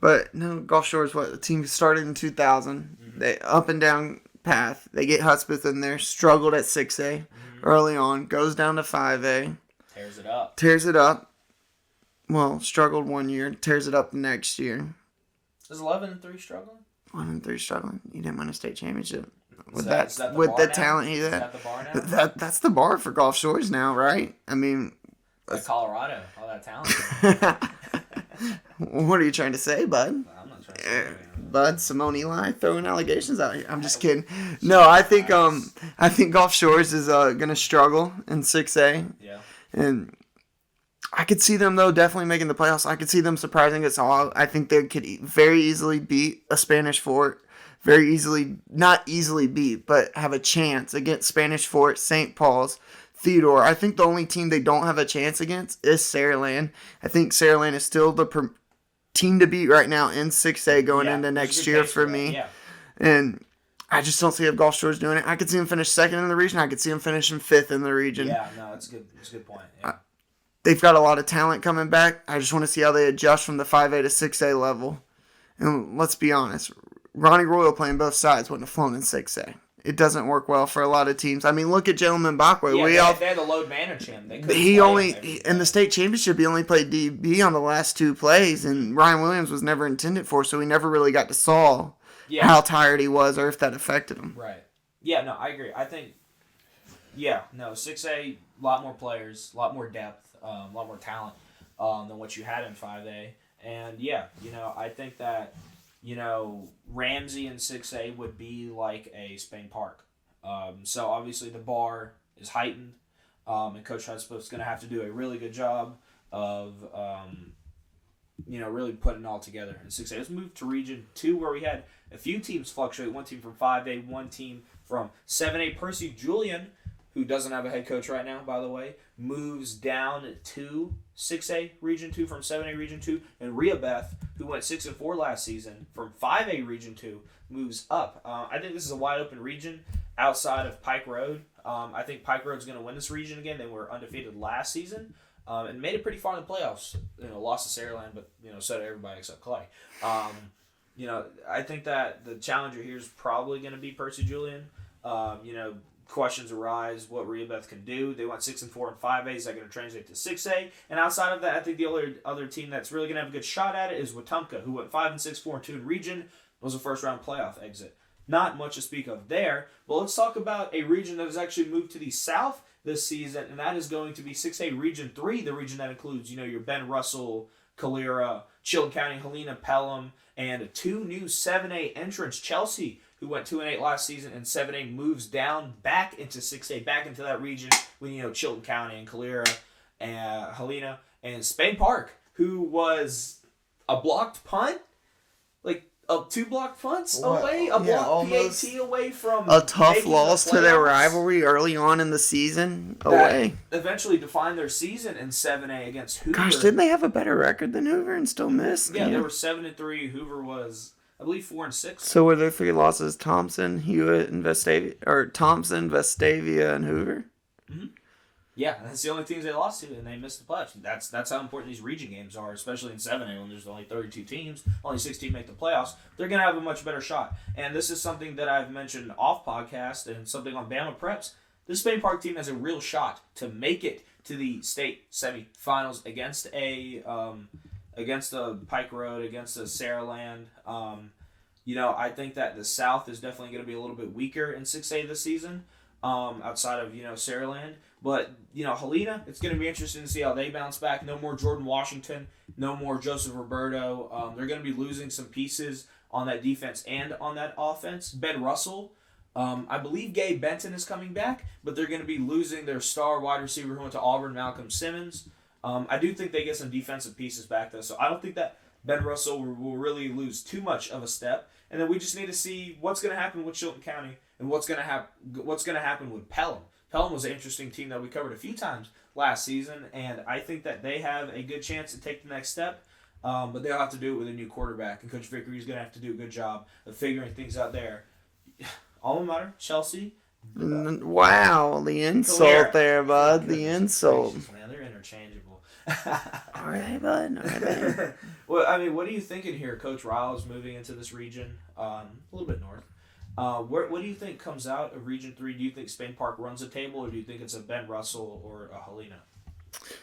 But no, Gulf Shores, the team started in 2000. Mm-hmm. They up and down path. They get Hudspeth in there. Struggled at 6A early on. Goes down to 5A. Tears it up. Well, struggled one year. Tears it up the next year. Is 11-3 struggling? 11-3 struggling. You didn't win a state championship. Is that the talent he had. Is that the bar now? That's the bar for Gulf Shores now, right? I mean, like Colorado, all that talent. What are you trying to say, bud? I'm not trying to say anything. Bud, Simone Eli throwing allegations out here. I'm just kidding. No, I think Gulf Shores is gonna struggle in 6A. Yeah. And I could see them though definitely making the playoffs. I could see them surprising us all. I think they could very easily beat a Spanish Fort. Very easily, not easily beat, but have a chance against Spanish Fort, St. Paul's, Theodore. I think the only team they don't have a chance against is Saraland. I think Saraland is still the team to beat right now in 6A going into next year for me. Yeah. And I just don't see Gulf Shores doing it. I could see them finish second in the region. I could see them finishing fifth in the region. Yeah, no, that's good. That's a good point. Yeah. They've got a lot of talent coming back. I just want to see how they adjust from the 5A to 6A level. And let's be honest, Ronnie Royal playing both sides wouldn't have flown in 6A. It doesn't work well for a lot of teams. I mean, look at Gentleman Bakwe. Yeah, they had to load manage him. In the state championship, he only played DB on the last two plays, and Ryan Williams was never intended for, so he never really got to saw how tired he was or if that affected him. Right. Yeah, no, I agree. I think, 6A, a lot more players, a lot more depth, a lot more talent than what you had in 5A. And, I think that, Ramsey in 6A would be like a Spain Park. So obviously the bar is heightened, and Coach Hudspeth's going to have to do a really good job of really putting it all together in 6A. Let's move to Region 2, where we had a few teams fluctuate. One team from 5A, one team from 7A. Percy Julian, who doesn't have a head coach right now, by the way, moves down to 6A Region 2 from 7A Region 2. And Rehoboth, who went 6-4 last season, from 5A Region 2, moves up. I think this is a wide open region outside of Pike Road. I think Pike Road's going to win this region again. They were undefeated last season. And made it pretty far in the playoffs. Lost to Saraland, but so did everybody except Clay. I think that the challenger here is probably going to be Percy Julian. Questions arise what Rehoboth can do. They went 6-4 in 5A. Is that going to translate to 6A? And outside of that, I think the other team that's really going to have a good shot at it is Wetumpka, who went 5-6, 4-2 in region. Was a first round playoff exit. Not much to speak of there. But let's talk about a region that has actually moved to the south this season, and that is going to be 6A Region 3, the region that includes, your Ben Russell, Calera, Chilton County, Helena, Pelham, and 2 new 7A entrants. Chelsea, who went 2-8 last season, and 7A moves down back into 6A, back into that region with, Chilton County and Calera and Helena, and Spain Park, who was a blocked punt, up 2 blocked punts away, a blocked PAT away from a tough loss to their rivalry early on in the season away. Eventually defined their season in 7A against Hoover. Gosh, didn't they have a better record than Hoover and still miss? Yeah, they were 7-3. Hoover was, I believe, 4-6. So were there 3 losses: Thompson, Hewitt, and Vestavia, or Thompson, Vestavia, and Hoover? Mm-hmm. Yeah, that's the only teams they lost to, and they missed the playoffs. That's how important these region games are, especially in 7A when there's only 32 teams, only 16 make the playoffs. They're going to have a much better shot. And this is something that I've mentioned off podcast and something on BamaPreps. This Spain Park team has a real shot to make it to the state semifinals against a Pike Road, against a Saraland. I think that the South is definitely going to be a little bit weaker in 6A this season, outside of Saraland. But, Helena, it's going to be interesting to see how they bounce back. No more Jordan Washington. No more Joseph Roberto. They're going to be losing some pieces on that defense and on that offense. Ben Russell. I believe Gabe Benton is coming back, but they're going to be losing their star wide receiver who went to Auburn, Malcolm Simmons. I do think they get some defensive pieces back, though. So I don't think that Ben Russell will really lose too much of a step. And then we just need to see what's going to happen with Chilton County and what's going to happen with Pelham. Pelham was an interesting team that we covered a few times last season, and I think that they have a good chance to take the next step, but they'll have to do it with a new quarterback, and Coach Vickery is going to have to do a good job of figuring things out there. Alma mater, Chelsea. Wow, the insult there, bud. The insult. Man, they're interchangeable. All right, bud. All right, bud. Well, what are you thinking here? Coach Riles moving into this region, a little bit north. What do you think comes out of Region 3? Do you think Spain Park runs the table, or do you think it's a Ben Russell or a Helena?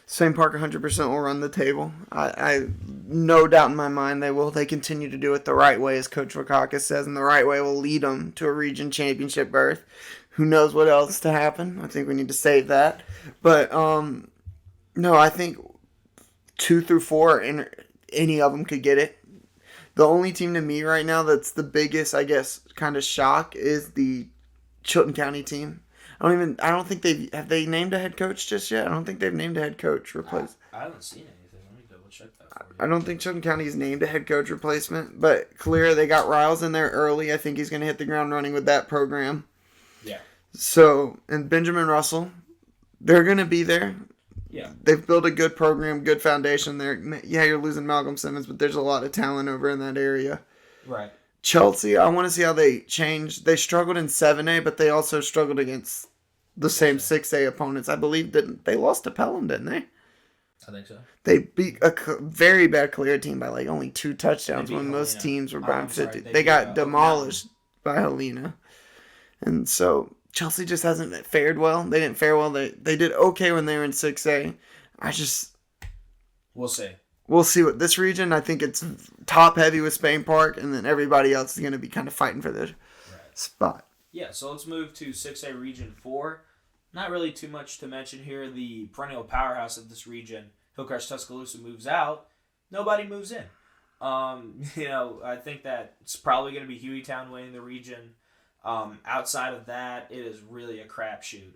Spain Park 100% will run the table. I no doubt in my mind they will. They continue to do it the right way, as Coach Wakakis says, and the right way will lead them to a region championship berth. Who knows what else to happen? I think we need to save that. But, no, I think 2 through 4, any of them could get it. The only team to me right now that's the biggest, I guess, kind of shock is the Chilton County team. I don't think have they named a head coach just yet? I don't think they've named a head coach replacement. I haven't seen anything. Let me double check that for you. I don't think Chilton County's named a head coach replacement, but clear they got Riles in there early. I think he's going to hit the ground running with that program. Yeah. So, and Benjamin Russell, they're going to be there. Yeah. They've built a good program, good foundation there. Yeah, you're losing Malcolm Simmons, but there's a lot of talent over in that area. Right. Chelsea, I want to see how they change. They struggled in 7A, but they also struggled against the same 6A opponents. I believe they lost to Pelham, didn't they? I think so. They beat a very bad Calera team by only 2 touchdowns when most teams were by 50. They got demolished by Helena. And so Chelsea just hasn't fared well. They didn't fare well. They did okay when they were in 6A. We'll see. We'll see what this region. I think it's top heavy with Spain Park, and then everybody else is going to be kind of fighting for their spot. Yeah, so let's move to 6A Region 4. Not really too much to mention here. The perennial powerhouse of this region, Hillcrest Tuscaloosa, moves out. Nobody moves in. I think that it's probably going to be Hueytown winning the region. Outside of that, it is really a crapshoot.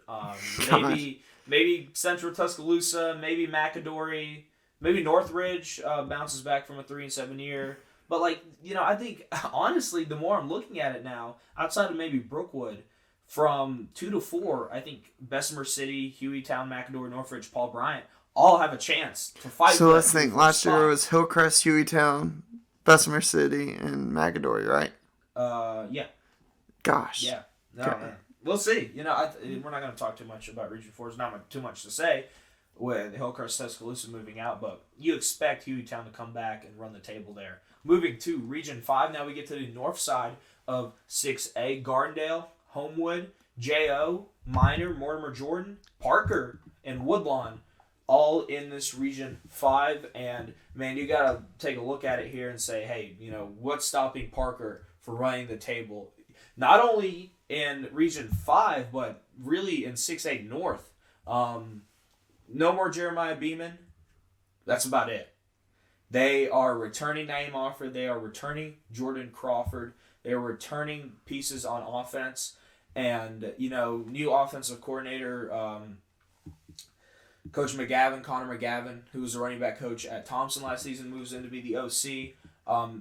Maybe Central Tuscaloosa, maybe McAdory, maybe Northridge bounces back from a 3-7 year. But I think honestly, the more I'm looking at it now, outside of maybe Brookwood, from 2 to 4, I think Bessemer City, Hueytown, McAdory, Northridge, Paul Bryant all have a chance to fight. So let's think. Last year it was Hillcrest, Hueytown, Bessemer City, and McAdory, right? Yeah. Gosh. Yeah. No, man. We'll see. We're not going to talk too much about Region 4. There's not too much to say with Hillcrest, Tuscaloosa moving out, but you expect Hueytown to come back and run the table there. Moving to Region 5, now we get to the north side of 6A. Gardendale, Homewood, J.O., Minor, Mortimer Jordan, Parker, and Woodlawn, all in this Region 5. And, man, you got to take a look at it here and say, hey, what's stopping Parker for running the table? Not only in Region 5, but really in 6A North. No more Jeremiah Beeman. That's about it. They are returning Naeem Offord. They are returning Jordan Crawford. They are returning pieces on offense. And, new offensive coordinator, Coach McGavin, Connor McGavin, who was the running back coach at Thompson last season, moves in to be the OC.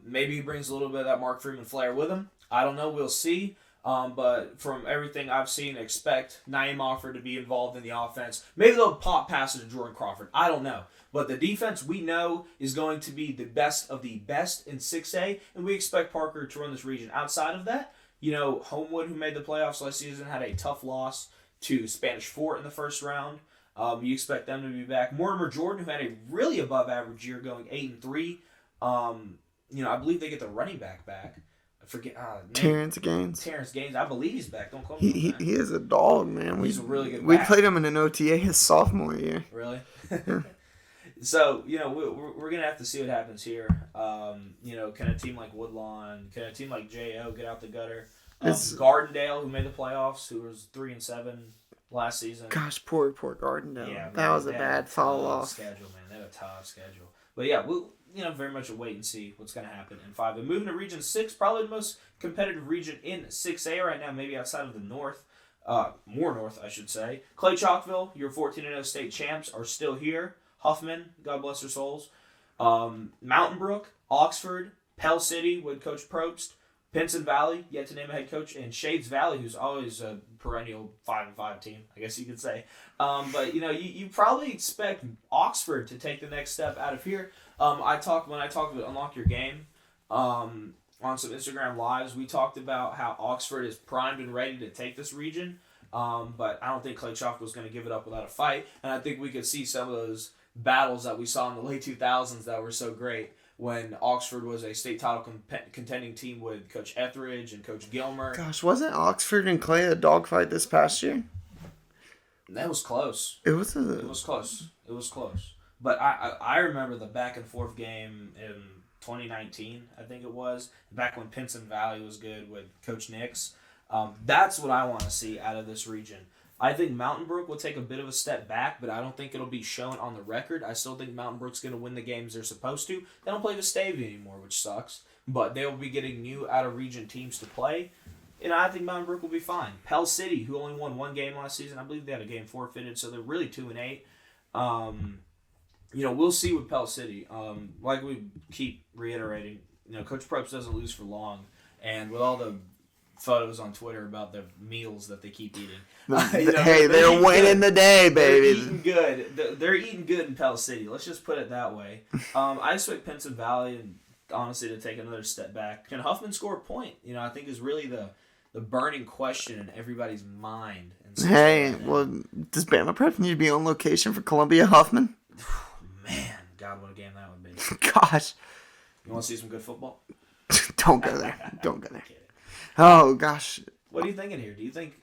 Maybe he brings a little bit of that Mark Freeman flair with him. I don't know. We'll see. But from everything I've seen, expect Naeem Offord to be involved in the offense. Maybe they'll pop passes to Jordan Crawford. I don't know. But the defense we know is going to be the best of the best in 6A, and we expect Parker to run this region. Outside of that, Homewood, who made the playoffs last season, had a tough loss to Spanish Fort in the first round. You expect them to be back. Mortimer Jordan, who had a really above-average year, going 8-3. I believe they get the running back. I forget. Terrence Gaines. I believe he's back. Don't call me. He is a dog, man. He's a really good back. We played him in an OTA his sophomore year. Really? So, we're going to have to see what happens here. Can a team like Woodlawn, can a team like J.O. get out the gutter? Gardendale, who made the playoffs, who was 3-7 last season. Gosh, poor Gardendale. Yeah, that was a bad fall off. Schedule, man. They had a tough schedule. But yeah, we'll very much a wait and see what's going to happen in 5. And moving to Region 6, probably the most competitive region in 6A right now, maybe outside of the north. More north, I should say. Clay Chalkville, your 14-0 state champs, are still here. Huffman, God bless their souls. Mountain Brook, Oxford, Pell City with Coach Probst, Pinson Valley, yet to name a head coach, and Shades Valley, who's always a perennial 5-5 team, I guess you could say. But you probably expect Oxford to take the next step out of here. When I talked about Unlock Your Game on some Instagram lives, we talked about how Oxford is primed and ready to take this region. But I don't think Clay Chalk was going to give it up without a fight, and I think we could see some of those battles that we saw in the late 2000s that were so great when Oxford was a state title contending team with Coach Etheridge and Coach Gilmer. Gosh, wasn't Oxford and Clay a dogfight this past year? That was close. It was close. But I remember the back and forth game in 2019, I think it was, back when Pinson Valley was good with Coach Nix. That's what I want to see out of this region. I think Mountain Brook will take a bit of a step back, but I don't think it'll be shown on the record. I still think Mountain Brook's going to win the games they're supposed to. They don't play Vestavia anymore, which sucks, but they will be getting new out-of-region teams to play. And I think Mountain Brook will be fine. Pell City, who only won one game last season, I believe they had a game forfeited, so they're really 2-8. We'll see with Pell City. Like we keep reiterating, Coach Probst doesn't lose for long, and with all the photos on Twitter about the meals that they keep eating. They're winning the day, baby. They're eating good. They're eating good in Pell City. Let's just put it that way. I expect Pinson Valley, and honestly, to take another step back. Can Huffman score a point? I think is really the burning question in everybody's mind. Hey, well, does BamaPreps need to be on location for Columbia Huffman? Man, God, what a game that would be. Gosh. You want to see some good football? Don't go there. Don't go there. Oh, gosh. What are you thinking here? Do you think...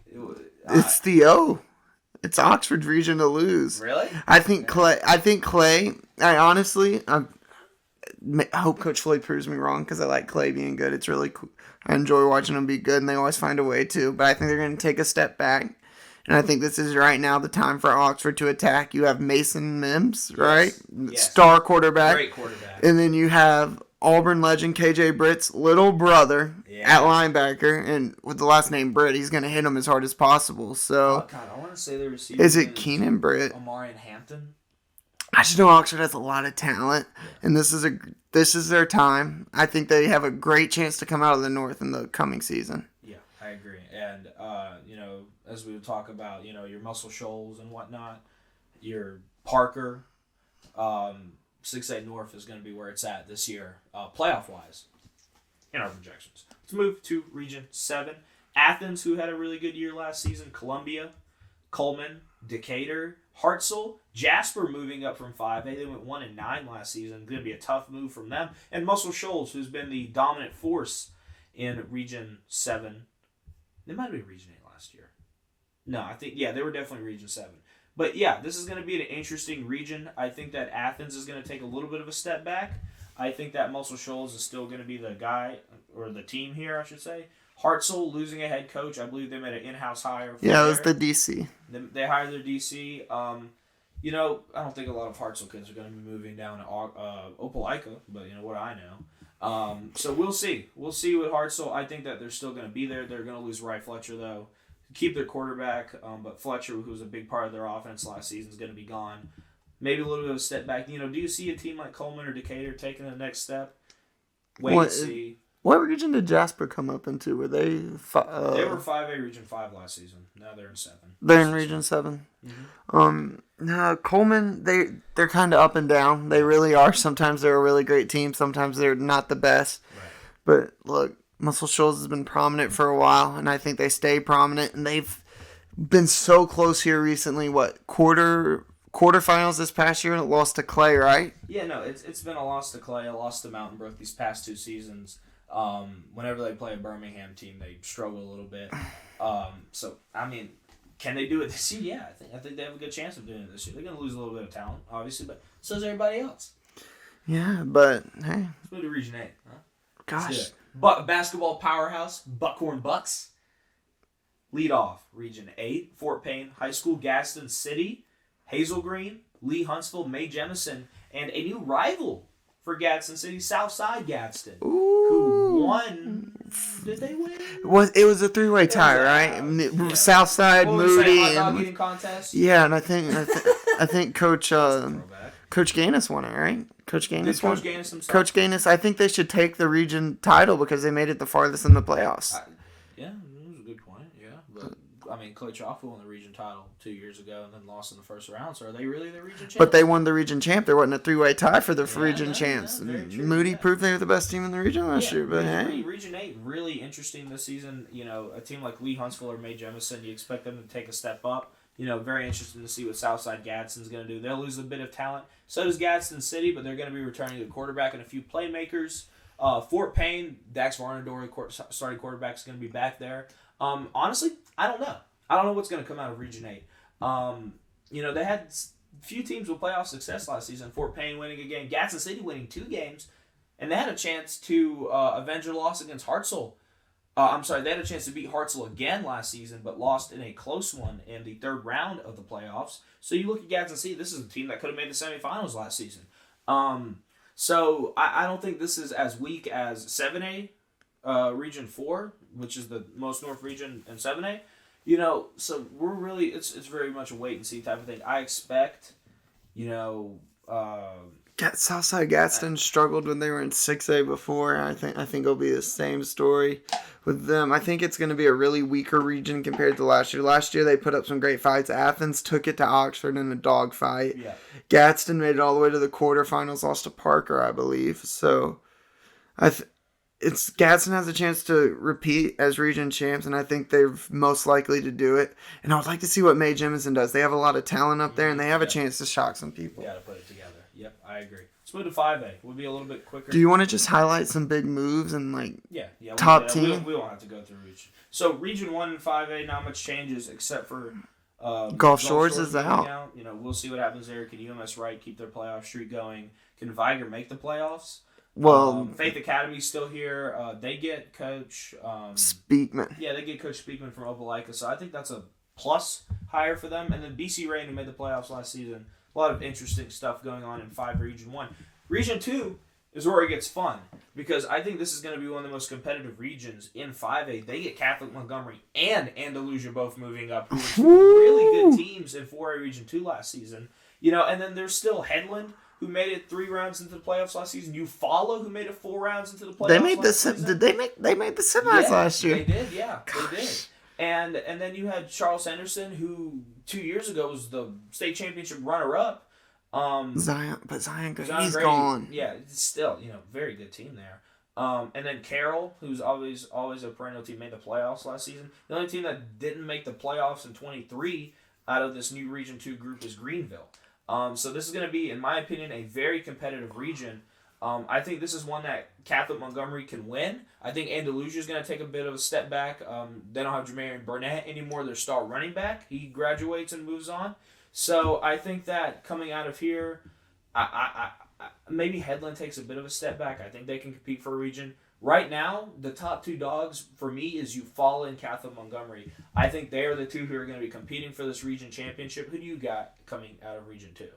it's the O. It's Oxford's region to lose. Really? I think Clay... I honestly... I hope Coach Floyd proves me wrong because I like Clay being good. It's really cool. I enjoy watching them be good, and they always find a way to. But I think they're going to take a step back. And I think this is right now the time for Oxford to attack. You have Mason Mims, right? Yes. Star quarterback. Great quarterback. And then you have Auburn legend KJ Britt's little brother Yeah. at linebacker, and with the last name Britt, he's going to hit him as hard as possible. So, Oh, God, I want to say the receiver. is it Keenan Britt? Omarion Hampton? I just know Oxford has a lot of talent, and this is their time. I think they have a great chance to come out of the North in the coming season. Yeah, I agree. And, as we would talk about, your Muscle Shoals and whatnot, your Parker, 6A North is going to be where it's at this year, playoff-wise, in our projections. Let's move to Region 7. Athens, who had a really good year last season, Columbia, Coleman, Decatur, Hartselle, Jasper moving up from 5A. They went 1-9 last season. Going to be a tough move from them. And Muscle Shoals, who's been the dominant force in Region 7. They might have been Region 8 last year. No, I think, they were definitely Region 7. But, this is going to be an interesting region. I think that Athens is going to take a little bit of a step back. I think that Muscle Shoals is still going to be the guy, or the team here, I should say. Hartselle losing a head coach. I believe they made an in-house hire. It was the DC. They hired their DC. I don't think a lot of Hartselle kids are going to be moving down to Opelika, but what do I know? So we'll see. We'll see with Hartselle. I think that they're still going to be there. They're going to lose Ry Fletcher, though. Keep their quarterback, but Fletcher, who was a big part of their offense last season, is going to be gone. Maybe a little bit of a step back. Do you see a team like Coleman or Decatur taking the next step? Wait and see. What region did Jasper come up into? Were they? They were 5A Region 5 last season. Now they're in 7. They're in Region 7. Mm-hmm. Coleman, they're kind of up and down. They really are. Sometimes they're a really great team. Sometimes they're not the best. Right. But look, Muscle Shoals has been prominent for a while, and I think they stay prominent. And they've been so close here recently. Quarterfinals this past year, and it lost to Clay, right? Yeah, no, it's been a loss to Clay, a loss to Mountain Brook these past 2 seasons. Whenever they play a Birmingham team, they struggle a little bit. Can they do it this year? Yeah, I think they have a good chance of doing it this year. They're going to lose a little bit of talent, obviously, but so is everybody else. Yeah, but hey. Let's move to Region 8. Huh? Gosh. But basketball powerhouse, Buckhorn Bucks. Lead off, Region 8, Fort Payne High School, Gaston City, Hazel Green, Lee Huntsville, May Jemison, and a new rival for Gadsden City, Southside Gadsden, who won. Did they win? It was a 3-way tie, right? Southside, Moody, hot dog eating contest. Yeah, and I think Coach Gaines won it, right? Coach Gaines won. Coach Gaines. I think they should take the region title because they made it the farthest in the playoffs. Yeah, that was a good point. Yeah, but Clay Chalk won the region title 2 years ago and then lost in the first round. So are they really the region champs? But they won the region champ. There wasn't a 3-way tie for the region champs. Moody proved they were the best team in the region last year. But Region 8 really interesting this season. A team like Lee Huntsville or May Jemison, you expect them to take a step up. Very interesting to see what Southside Gadsden's going to do. They'll lose a bit of talent. So does Gadsden City, but they're going to be returning the quarterback and a few playmakers. Fort Payne, Dax Varnador, starting quarterback, is going to be back there. Honestly, I don't know. I don't know what's going to come out of Region 8. They had a few teams with playoff success last season. Fort Payne winning a game, Gadsden City winning 2 games, and they had a chance to avenge a loss against Hartselle. They had a chance to beat Hartselle again last season, but lost in a close one in the 3rd round of the playoffs. So you look at Gadsden City, this is a team that could have made the semifinals last season. So I don't think this is as weak as 7A, Region 4, which is the most north region in 7A. So we're really, it's very much a wait and see type of thing. I expect, Southside Gadsden struggled when they were in 6A before. I think it'll be the same story with them. I think it's going to be a really weaker region compared to last year. Last year they put up some great fights. Athens took it to Oxford in a dogfight. Yeah. Gadsden made it all the way to the quarterfinals, lost to Parker, I believe. So, Gadsden has a chance to repeat as region champs, and I think they're most likely to do it. And I would like to see what May Jemison does. They have a lot of talent up there, and they have a chance to shock some people. You got to put it together. Yep, I agree. Let's move to 5A. We'll be a little bit quicker. Do you want to just highlight some big moves and top team? We won't have to go through region. So Region 1 and 5A, not much changes except for Gulf Shores is out. We'll see what happens there. Can UMS Wright keep their playoff streak going? Can Viger make the playoffs? Well, Faith Academy's still here. They get Coach Speakman. Yeah, they get Coach Speakman from Opelika. So I think that's a plus hire for them. And then BC Rain, who made the playoffs last season. A lot of interesting stuff going on in 5 Region 1. Region 2 is where it gets fun. Because I think this is going to be one of the most competitive regions in 5A. They get Catholic Montgomery and Andalusia both moving up, who were really good teams in 4A Region 2 last season. And then there's still Headland, who made it 3 rounds into the playoffs last season. Eufaula, who made it 4 rounds into the playoffs last season. Did they made the semis last year? They did, yeah. Gosh. They did. And then you had Charles Henderson, who 2 years ago was the state championship runner-up. Zion he's Grady, gone. Yeah, still, very good team there. And then Carroll, who's always a perennial team, made the playoffs last season. The only team that didn't make the playoffs in 23 out of this new Region 2 group is Greenville. So this is going to be, in my opinion, a very competitive region. I think this is one that Catholic Montgomery can win. I think Andalusia is going to take a bit of a step back. They don't have Jermaine Burnett anymore, their star running back. He graduates and moves on. So I think that coming out of here, I maybe Headland takes a bit of a step back. I think they can compete for a region. Right now, the top 2 dogs for me is Eufaula and Catholic Montgomery. I think they are the 2 who are going to be competing for this region championship. Who do you got coming out of Region 2?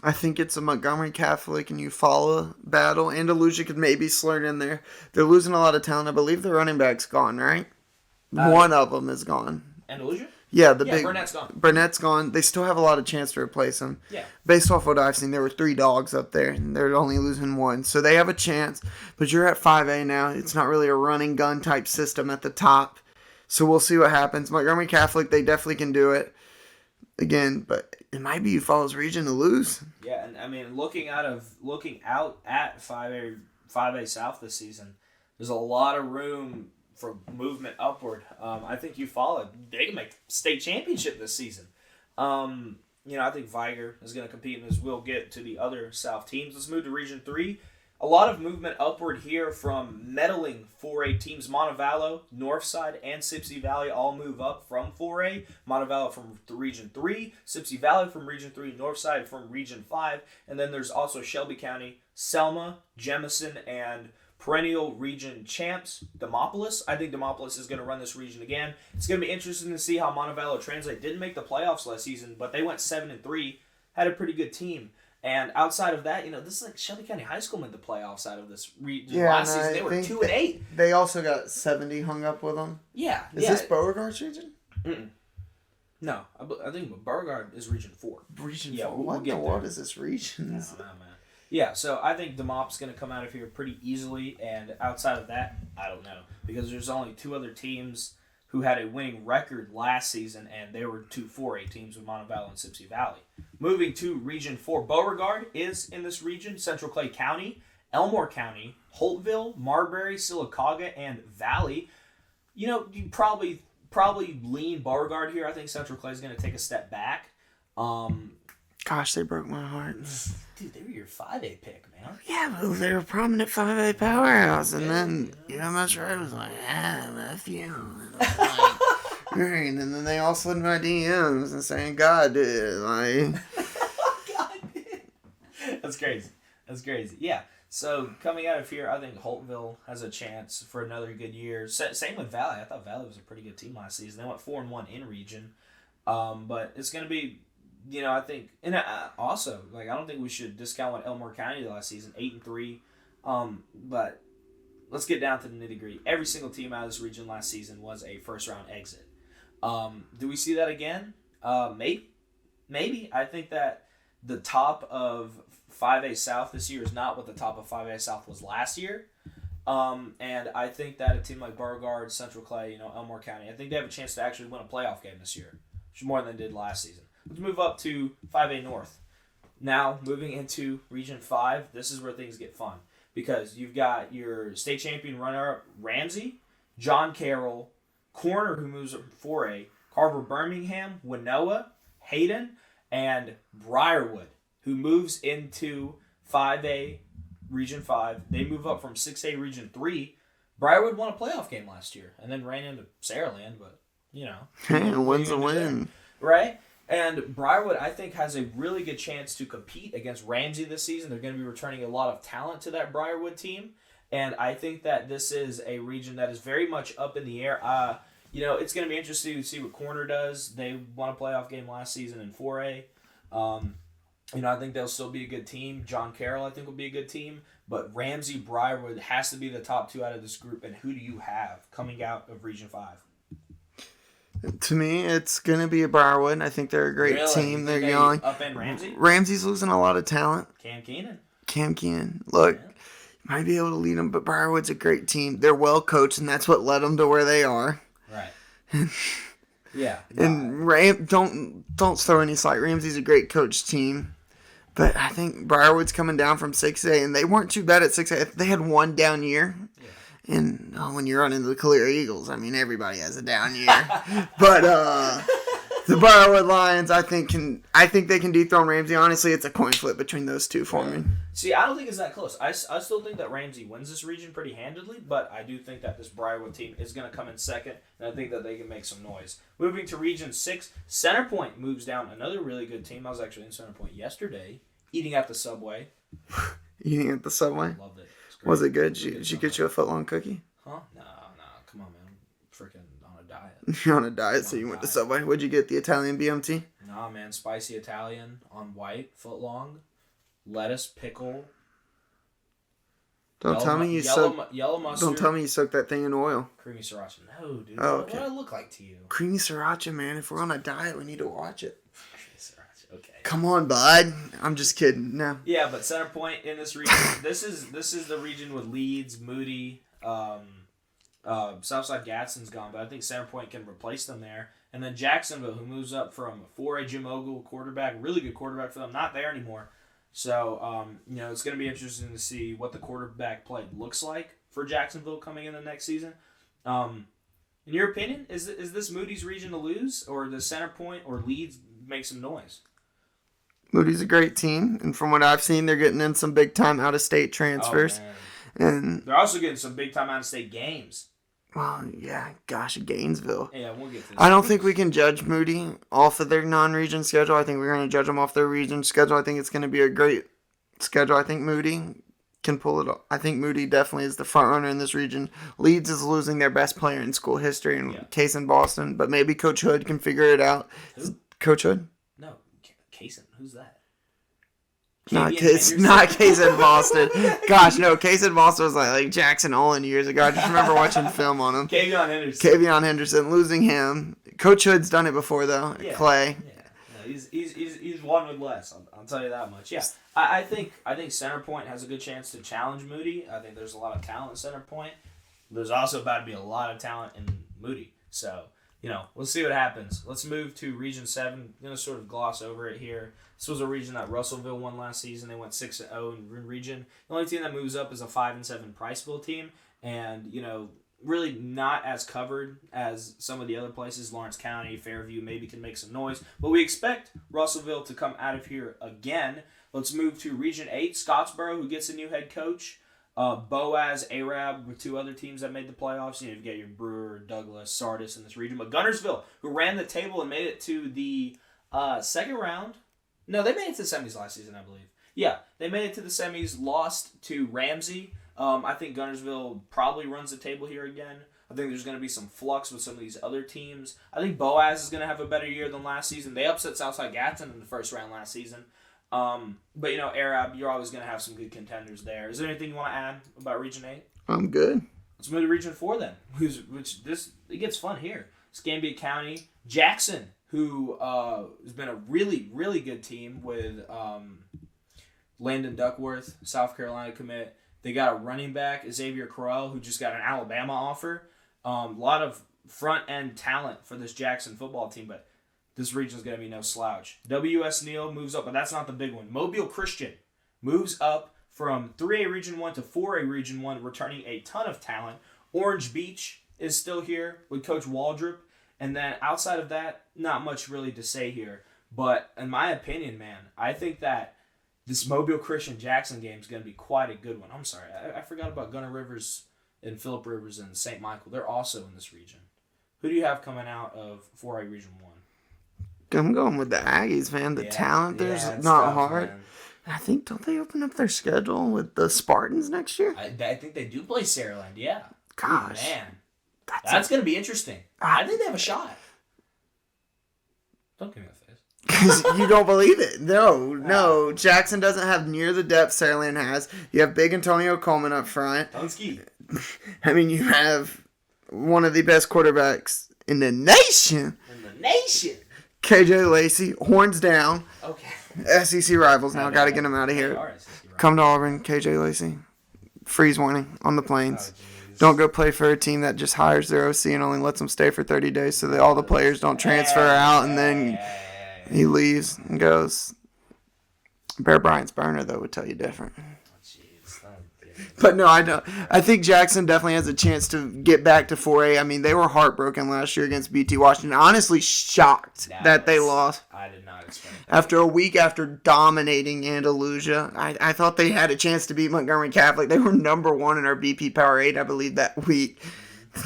I think it's a Montgomery Catholic and Eufaula battle. Andalusia could maybe slurt in there. They're losing a lot of talent. I believe the running back's gone, right? One of them is gone. Andalusia? Yeah, Burnett's gone. Burnett's gone. They still have a lot of chance to replace him. Yeah. Based off what I've seen, there were 3 dogs up there, and they're only losing 1. So they have a chance, but you're at 5A now. It's not really a running gun type system at the top. So we'll see what happens. Montgomery Catholic, they definitely can do it again, but it might be Eufaula's region to lose. Yeah, and I mean, looking out at 5A South this season, there's a lot of room for movement upward. I think Eufaula, they can make state championship this season. I think Viger is going to compete, and as we'll get to the other South teams. Let's move to Region 3. A lot of movement upward here from meddling 4A teams. Montevallo, Northside, and Sipsey Valley all move up from 4A. Montevallo from Region 3, Sipsey Valley from Region 3, Northside from Region 5. And then there's also Shelby County, Selma, Jemison, and perennial region champs, Demopolis. I think Demopolis is going to run this region again. It's going to be interesting to see how Montevallo translate. Didn't make the playoffs last season, but they went 7-3, had a pretty good team. And outside of that, this is like Shelby County High School made the playoffs out of this region last season. They were 2-8. They also got 70 hung up with them. Yeah. Is this Beauregard's region? Mm-mm. No, I think Beauregard is Region 4. Region 4? What is this region? I don't know, man. Yeah, so I think DeMop's going to come out of here pretty easily, and outside of that, I don't know. Because there's only 2 other teams who had a winning record last season, and they were 2 4A teams with Montevallo and Sipsey Valley. Moving to Region 4, Beauregard is in this region, Central Clay County, Elmore County, Holtville, Marbury, Sylacauga, and Valley. You probably lean Beauregard here. I think Central Clay is going to take a step back. Gosh, they broke my heart. Dude, they were your 5A pick, man. Yeah, but they were a prominent 5A powerhouse. And then, my shirt was like, I love you. Right, and then they all slid in my DMs and saying, God did. Like, God did. That's crazy. Yeah. So, coming out of here, I think Holtville has a chance for another good year. Same with Valley. I thought Valley was a pretty good team last season. They went 4-1 in region. But it's going to be... I think, and also, I don't think we should discount what Elmore County did last season, 8-3. But let's get down to the nitty gritty. Every single team out of this region last season was a first round exit. Do we see that again? Maybe. I think that the top of 5A South this year is not what the top of 5A South was last year. And I think that a team like Beauregard, Central Clay, Elmore County, I think they have a chance to actually win a playoff game this year, which is more than they did last season. Let's move up to 5A North. Now, moving into Region 5, this is where things get fun. Because you've got your state champion runner-up, Ramsey, John Carroll, Corner, who moves up to 4A, Carver Birmingham, Winona, Hayden, and Briarwood, who moves into 5A Region 5. They move up from 6A Region 3. Briarwood won a playoff game last year and then ran into Saraland, but, Hey, win's a win. Right? And Briarwood, I think, has a really good chance to compete against Ramsey this season. They're going to be returning a lot of talent to that Briarwood team. And I think that this is a region that is very much up in the air. It's going to be interesting to see what Corner does. They won a playoff game last season in 4A. I think they'll still be a good team. John Carroll, I think, will be a good team. But Ramsey, Briarwood has to be the top two out of this group. And who do you have coming out of Region 5? To me, it's going to be a Briarwood. I think they're a great team. They're young. Upend Ramsey? Ramsey's losing a lot of talent. Cam Keenan. Look, you might be able to lead them, but Briarwood's a great team. They're well coached, and that's what led them to where they are. Right. Yeah. And don't throw any slight. Ramsey's a great coach team. But I think Briarwood's coming down from 6A, and they weren't too bad at 6A. They had one down year. Yeah. And when you run into the Calera Eagles, I mean, everybody has a down year. But the Briarwood Lions, I think they can dethrone Ramsey. Honestly, it's a coin flip between those two for me. See, I don't think it's that close. I still think that Ramsey wins this region pretty handedly, but I do think that this Briarwood team is going to come in second, and I think that they can make some noise. Moving to Region 6, Centerpoint moves down. Another really good team. I was actually in Centerpoint yesterday, eating at the Subway. Eating at the Subway? Loved it. Was it good? Did she get you a footlong cookie? Huh? No. Come on, man. I'm freaking on a diet. You're on a diet, so you went to Subway. What'd you get, the Italian BMT? Nah, man. Spicy Italian on white, footlong. Lettuce, pickle. Don't tell me you soaked that thing in oil. Creamy sriracha. No, dude. Oh, okay. What do I look like to you? Creamy sriracha, man. If we're on a diet, we need to watch it. Creamy sriracha. Okay. Come on, bud. I'm just kidding. No. Yeah, but Centerpoint in this region. this is the region with Leeds, Moody, Southside Gadsden's gone, but I think Centerpoint can replace them there. And then Jacksonville, who moves up from 4A Jim Ogle quarterback, really good quarterback for them, not there anymore. So, it's going to be interesting to see what the quarterback play looks like for Jacksonville coming in the next season. In your opinion, is this Moody's region to lose, or does Centerpoint or Leeds make some noise? Moody's a great team, and from what I've seen, they're getting in some big-time out-of-state transfers. And they're also getting some big-time out-of-state games. Well, yeah, gosh, Gainesville. Yeah, we'll get to this. I don't think we can judge Moody off of their non-region schedule. I think we're going to judge them off their region schedule. I think it's going to be a great schedule. I think Moody can pull it off. I think Moody definitely is the front runner in this region. Leeds is losing their best player in school history in Case in Boston, but maybe Coach Hood can figure it out. Who? Coach Hood? No, Kaysen. Who's that? Not Case in Boston. Gosh, no, Case in Boston was like Jackson Olin years ago. I just remember watching film on him. Kavion Henderson, losing him. Coach Hood's done it before though. Yeah, Clay. Yeah, no, he's one with less. I'll tell you that much. Yeah, I think Centerpoint has a good chance to challenge Moody. I think there's a lot of talent in Centerpoint. There's also about to be a lot of talent in Moody. So we'll see what happens. Let's move to Region 7. I'm going to sort of gloss over it here. This was a region that Russellville won last season. They went 6-0 in region. The only team that moves up is a 5-7 Priceville team. And, really not as covered as some of the other places. Lawrence County, Fairview maybe can make some noise. But we expect Russellville to come out of here again. Let's move to Region 8. Scottsboro, who gets a new head coach. Boaz, Arab were two other teams that made the playoffs. You get your Brewer, Douglas, Sardis in this region. But Guntersville, who ran the table and made it to the second round. No, they made it to the semis last season, I believe. Yeah, they made it to the semis, lost to Ramsey. I think Guntersville probably runs the table here again. I think there's going to be some flux with some of these other teams. I think Boaz is going to have a better year than last season. They upset Southside Gadsden in the first round last season. But, Arab, you're always going to have some good contenders there. Is there anything you want to add about Region 8? I'm good. Let's move to Region 4 then, it gets fun here. Escambia County, Jackson, who has been a really, really good team with Landon Duckworth, South Carolina commit. They got a running back, Xavier Correll, who just got an Alabama offer. A lot of front-end talent for this Jackson football team, but this region is going to be no slouch. W.S. Neal moves up, but that's not the big one. Mobile Christian moves up from 3A Region 1 to 4A Region 1, returning a ton of talent. Orange Beach is still here with Coach Waldrop. And then outside of that, not much really to say here. But in my opinion, man, I think that this Mobile Christian Jackson game is going to be quite a good one. I'm sorry, I forgot about Gunner Rivers and Phillip Rivers and St. Michael. They're also in this region. Who do you have coming out of 4A Region 1? I'm going with the Aggies, man. The talent there's not tough, hard. Man. I think, don't they open up their schedule with the Spartans next year? I think they do play Saraland, yeah. Gosh. Ooh, man. That's going to be interesting. I think they have a shot. Don't give me a face. Because you don't believe it. No. Jackson doesn't have near the depth Saraland has. You have big Antonio Coleman up front. Dunsky. I mean, you have one of the best quarterbacks in the nation. KJ Lacey, horns down. Okay. SEC rivals now. Got to get him out of here. Come to Auburn, KJ Lacey. Freeze warning on the plains. Don't go play for a team that just hires their OC and only lets them stay for 30 days so that all the players don't transfer out, and then he leaves and goes. Bear Bryant's burner, though, would tell you different. But no, I don't. I think Jackson definitely has a chance to get back to 4A. I mean, they were heartbroken last year against BT Washington. Honestly, shocked that they lost. I did not expect that. After a week after dominating Andalusia, I thought they had a chance to beat Montgomery Catholic. They were number 1 in our BP Power 8, I believe, that week.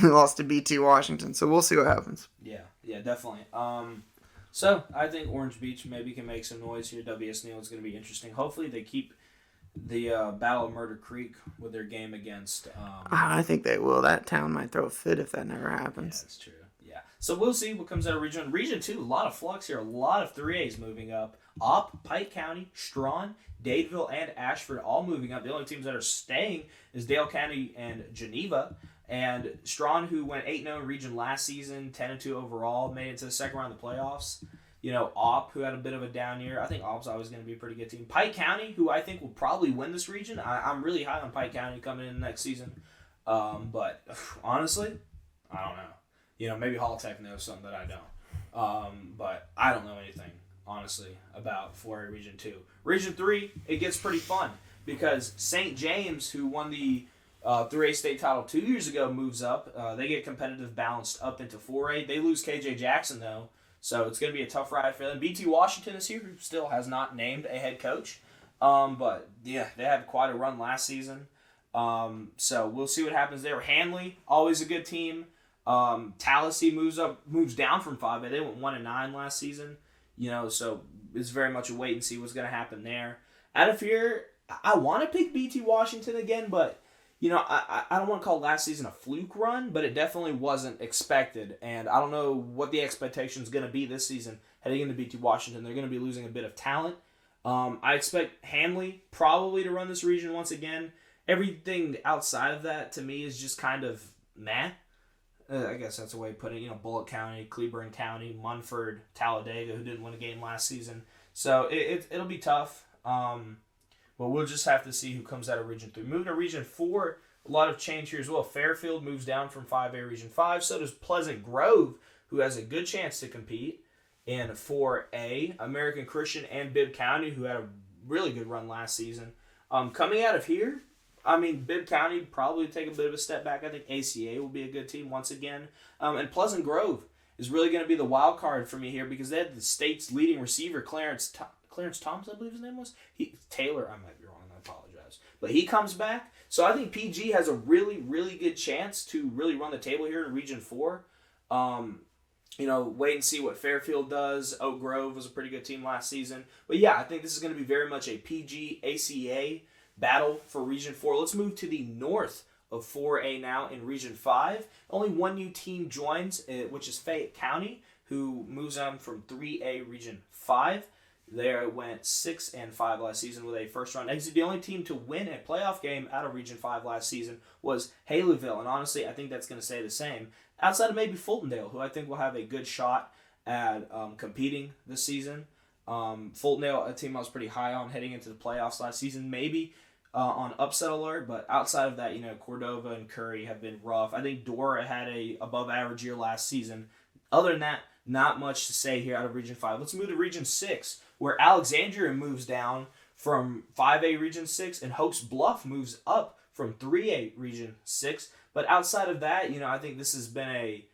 They lost to BT Washington, so we'll see what happens. Yeah, definitely. So I think Orange Beach maybe can make some noise here. W.S. Neal is going to be interesting. Hopefully they keep the Battle of Murder Creek with their game against. I think they will. That town might throw a fit if that never happens. Yeah, that's true. Yeah. So we'll see what comes out of Region 1. Region 2, a lot of flux here. A lot of 3As moving up. Pike County, Strawn, Dadeville, and Ashford all moving up. The only teams that are staying is Dale County and Geneva. And Strawn, who went 8-0 in Region last season, 10-2 overall, made it to the second round of the playoffs. You know, who had a bit of a down year. I think Opp's always going to be a pretty good team. Pike County, who I think will probably win this region. I'm really high on Pike County coming in next season. But honestly, I don't know. You know, maybe Hall Tech knows something that I don't. But I don't know anything, honestly, about 4A Region 2. Region 3, it gets pretty fun because St. James, who won the 3A state title 2 years ago, moves up. They get competitive balanced up into 4A. They lose KJ Jackson, though. So it's going to be a tough ride for them. BT Washington is here, who still has not named a head coach. But, yeah, they had quite a run last season. So we'll see what happens there. Hanley, always a good team. Tallahassee moves down from 5A. They went 1-9 last season. You know, so it's very much a wait and see what's going to happen there. Out of here, I want to pick BT Washington again, but you know, I don't want to call last season a fluke run, but it definitely wasn't expected. And I don't know what the expectation is going to be this season heading into BT Washington. They're going to be losing a bit of talent. I expect Hanley probably to run this region once again. Everything outside of that, to me, is just kind of meh. I guess that's a way of putting it. You know, Bullitt County, Cleburne County, Munford, Talladega, who didn't win a game last season. So it'll be tough. But we'll just have to see who comes out of Region 3. Moving to Region 4, a lot of change here as well. Fairfield moves down from 5A Region 5. So does Pleasant Grove, who has a good chance to compete in 4A. American Christian and Bibb County, who had a really good run last season. Coming out of here, I mean, Bibb County probably take a bit of a step back. I think ACA will be a good team once again. And Pleasant Grove is really going to be the wild card for me here because they had the state's leading receiver, Clarence Thomas, I believe his name was. Taylor, I might be wrong, I apologize. But he comes back. So I think PG has a really, really good chance to really run the table here in Region 4. You know, wait and see what Fairfield does. Oak Grove was a pretty good team last season. But yeah, I think this is going to be very much a PG ACA battle for Region 4. Let's move to the north of 4A now in Region 5. Only one new team joins, which is Fayette County, who moves on from 3A Region 5. They went 6-5 last season with a first-round exit. The only team to win a playoff game out of Region 5 last season was Haleyville, and honestly, I think that's going to stay the same. Outside of maybe Fultondale, who I think will have a good shot at competing this season. Fultondale, a team I was pretty high on heading into the playoffs last season, maybe on upset alert, but outside of that, you know, Cordova and Curry have been rough. I think Dora had a above-average year last season. Other than that, not much to say here out of Region 5. Let's move to Region 6, where Alexandria moves down from 5A Region 6 and Hopes Bluff moves up from 3A Region 6. But outside of that, you know, I think this has been a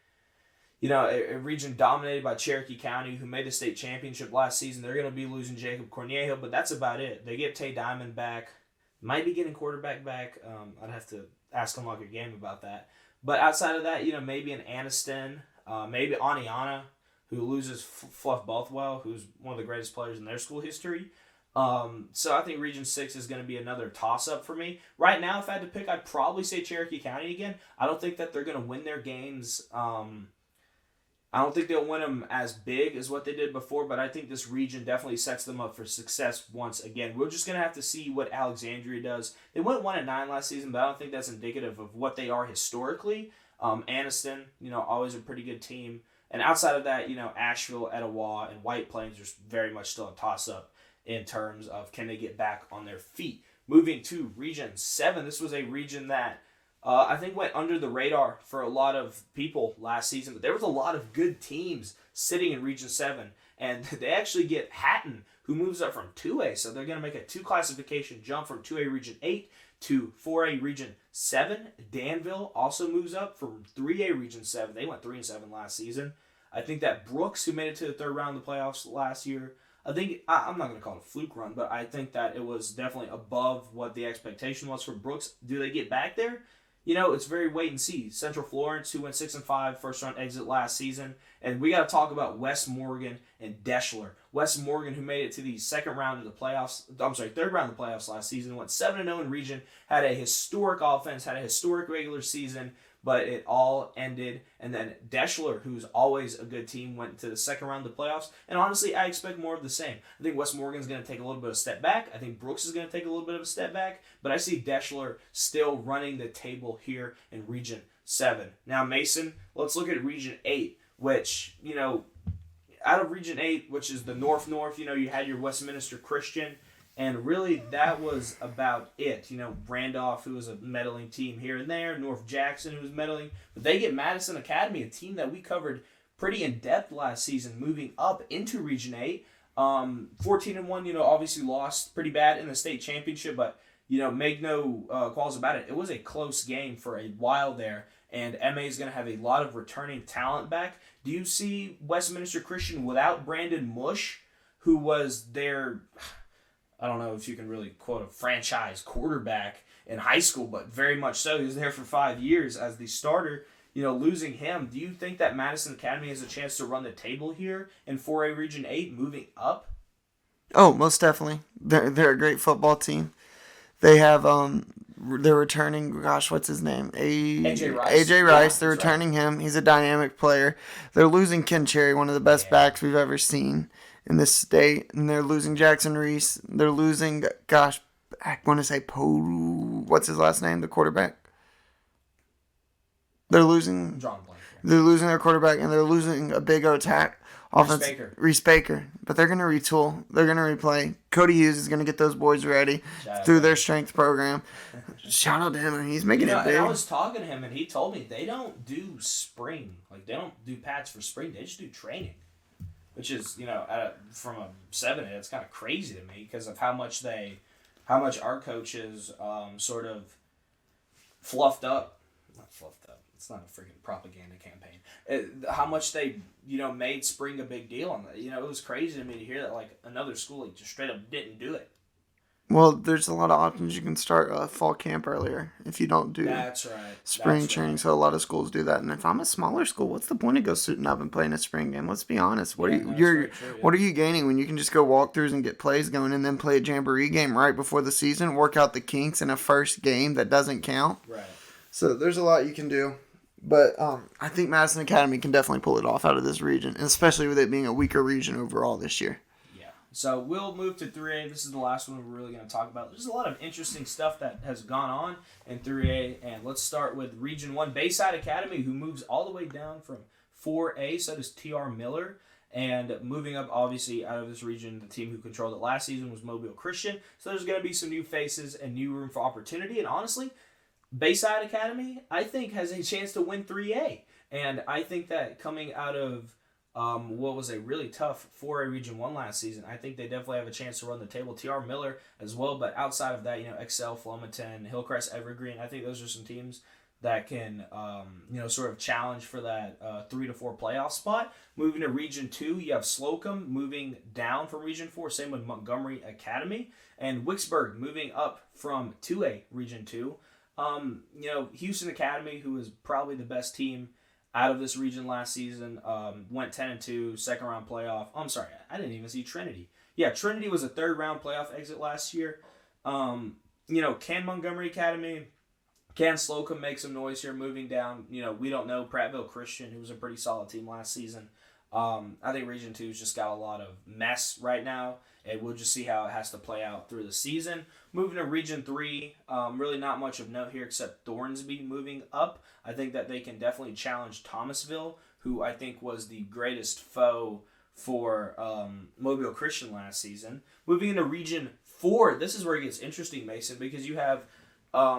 region dominated by Cherokee County, who made the state championship last season. They're going to be losing Jacob Cornejo, but that's about it. They get Tay Diamond back. Might be getting quarterback back. I'd have to ask him like a game about that. But outside of that, you know, maybe an Aniston, maybe Aniana, who loses Fluff Bothwell, who's one of the greatest players in their school history. So I think Region 6 is going to be another toss-up for me. Right now, if I had to pick, I'd probably say Cherokee County again. I don't think that they're going to win their games. I don't think they'll win them as big as what they did before, but I think this region definitely sets them up for success once again. We're just going to have to see what Alexandria does. They went 1-9 last season, but I don't think that's indicative of what they are historically. Anniston, always a pretty good team. And outside of that, Asheville, Etowah, and White Plains are very much still a toss-up in terms of can they get back on their feet. Moving to Region 7, this was a region that I think went under the radar for a lot of people last season, but there was a lot of good teams sitting in Region 7, and they actually get Hatton, who moves up from 2A, so they're going to make a 2-classification jump from 2A Region 8 to 4A Region 7. Danville also moves up from 3A Region 7. They went 3-7 last season. I think that Brooks, who made it to the third round of the playoffs last year, I'm not going to call it a fluke run, but I think that it was definitely above what the expectation was for Brooks. Do they get back there? It's very wait and see. Central Florence, who went 6-5, first round exit last season. And we got to talk about West Morgan and Deschler. West Morgan, who made it to the third round of the playoffs last season, went 7-0 in region, had a historic offense, had a historic regular season, but it all ended. And then Deschler, who's always a good team, went to the second round of the playoffs. And honestly, I expect more of the same. I think West Morgan's going to take a little bit of a step back. I think Brooks is going to take a little bit of a step back. But I see Deschler still running the table here in Region 7. Now, Mason, let's look at Region 8, which, out of Region 8, which is the North, you had your Westminster Christian. And really, that was about it. Randolph, who was a meddling team here and there. North Jackson, who was meddling. But they get Madison Academy, a team that we covered pretty in-depth last season, moving up into Region 8. 14-1, obviously lost pretty bad in the state championship. But, make no calls about it. It was a close game for a while there. And MA is going to have a lot of returning talent back. Do you see Westminster Christian without Brandon Mush, who was their... I don't know if you can really quote a franchise quarterback in high school, but very much so. He was there for 5 years as the starter. Losing him, do you think that Madison Academy has a chance to run the table here in 4A Region 8 moving up? Oh, most definitely. They're a great football team. They have they're returning, what's his name? AJ Rice. AJ Rice. They're returning him. He's a dynamic player. They're losing Ken Cherry, one of the best backs we've ever seen in this state, and they're losing Jackson Reese. They're losing, I want to say what's his last name? The quarterback. They're losing. John Blank. They're losing their quarterback, and they're losing a big attack offense. Reese Baker. But they're going to retool. They're going to replay. Cody Hughes is going to get those boys ready through their strength program. Shout out to him. He's making it big. And I was talking to him, and he told me they don't do spring. Like, they don't do pads for spring. They just do training. Which is, from a 7A, it's kind of crazy to me because of how much our coaches sort of fluffed up. Not fluffed up. It's not a freaking propaganda campaign. How much they, made spring a big deal on that. It was crazy to me to hear that, like, another school just straight up didn't do it. Well, there's a lot of options. You can start a fall camp earlier if you don't do spring training. So a lot of schools do that. And if I'm a smaller school, what's the point of go suiting up and playing a spring game? Let's be honest. What are you gaining when you can just go walkthroughs and get plays going and then play a jamboree game right before the season, work out the kinks in a first game that doesn't count? Right. So there's a lot you can do. But I think Madison Academy can definitely pull it off out of this region, and especially with it being a weaker region overall this year. So we'll move to 3A. This is the last one we're really going to talk about. There's a lot of interesting stuff that has gone on in 3A. And let's start with Region 1. Bayside Academy, who moves all the way down from 4A. So does T.R. Miller. And moving up, obviously, out of this region, the team who controlled it last season was Mobile Christian. So there's going to be some new faces and new room for opportunity. And honestly, Bayside Academy, I think, has a chance to win 3A. And I think that coming out of what was a really tough 4A Region 1 last season, I think they definitely have a chance to run the table. T.R. Miller as well, but outside of that, Excel, Flomaton, Hillcrest, Evergreen, I think those are some teams that can, sort of challenge for that 3 to 4 playoff spot. Moving to Region 2, you have Slocum moving down from Region 4, same with Montgomery Academy, and Wicksburg moving up from 2A Region 2. Houston Academy, who was probably the best team out of this region last season, went 10-2, second round playoff. I'm sorry, I didn't even see Trinity. Yeah, Trinity was a third round playoff exit last year. Can Montgomery Academy Can Slocum make some noise here moving down? We don't know. Prattville Christian, who was a pretty solid team last season. I think Region 2's just got a lot of mess right now, and we'll just see how it has to play out through the season. Moving to Region 3, really not much of note here except Thornsby moving up. I think that they can definitely challenge Thomasville, who I think was the greatest foe for Mobile Christian last season. Moving into Region 4, this is where it gets interesting, Mason, because you have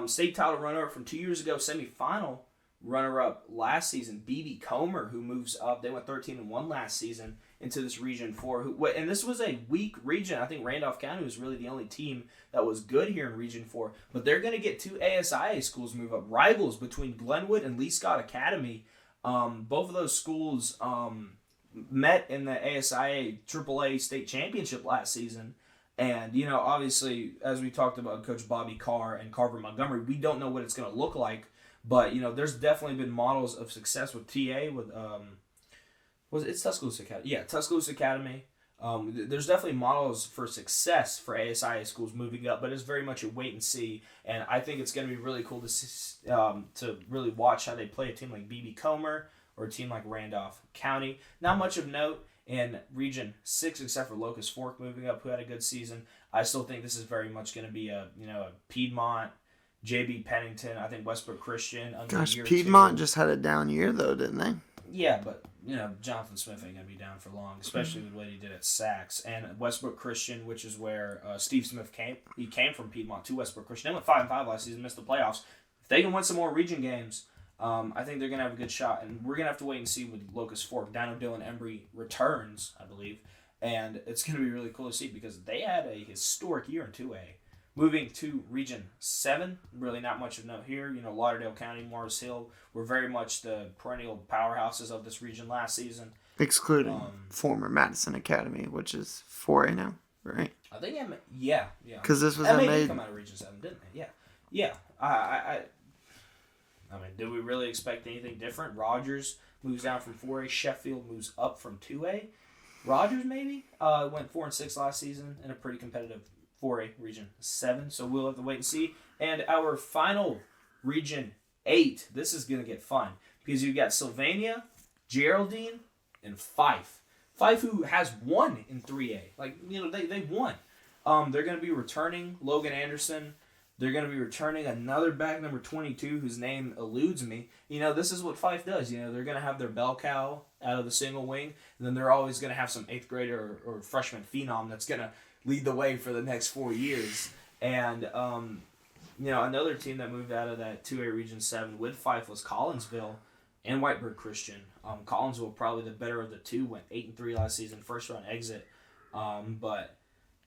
state title runner-up from 2 years ago, semifinal runner-up last season, BB Comer, who moves up. They went 13-1 last season into this Region 4. And this was a weak region. I think Randolph County was really the only team that was good here in Region 4. But they're going to get 2 ASIA schools move up, rivals between Glenwood and Lee Scott Academy. Both of those schools met in the ASIA AAA state championship last season. And, obviously, as we talked about Coach Bobby Carr and Carver Montgomery, we don't know what it's going to look like. But, there's definitely been models of success with TA, with, it's Tuscaloosa Academy? Yeah, Tuscaloosa Academy. There's definitely models for success for ASIA schools moving up, but it's very much a wait and see. And I think it's going to be really cool to really watch how they play a team like BB Comer or a team like Randolph County. Not much of note in Region 6 except for Locust Fork moving up, who had a good season. I still think this is very much going to be a Piedmont, JB Pennington. I think Westbrook Christian. Gosh, Piedmont just had a down year though, didn't they? Yeah, but Jonathan Smith ain't gonna be down for long, especially with what he did at Saks. And Westbrook Christian, which is where Steve Smith came. He came from Piedmont to Westbrook Christian. They went 5-5 last season, missed the playoffs. If they can win some more region games, I think they're gonna have a good shot. And we're gonna have to wait and see with Locust Fork. Dino Dillon Embry returns, I believe, and it's gonna be really cool to see because they had a historic year in 2A. Moving to Region 7, really not much of note here. Lauderdale County, Morris Hill were very much the perennial powerhouses of this region last season. Excluding former Madison Academy, which is 4A now, right? I think, yeah. Because this was made come out of Region 7, didn't it? Yeah. I mean, did we really expect anything different? Rogers moves down from 4A. Sheffield moves up from 2A. Rogers, maybe? Went 4-6 last season in a pretty competitive 4A Region 7, so we'll have to wait and see. And our final Region 8, this is going to get fun, because you've got Sylvania, Geraldine, and Fife. Fife, who has won in 3A. They won. They're going to be returning Logan Anderson. They're going to be returning another back, number 22, whose name eludes me. This is what Fife does. They're going to have their bell cow out of the single wing, and then they're always going to have some 8th grader or freshman phenom that's going to lead the way for the next 4 years. And, another team that moved out of that 2A Region 7 with Fife was Collinsville and Whiteburg Christian. Collinsville, probably the better of the two, went 8-3 last season, first round exit. But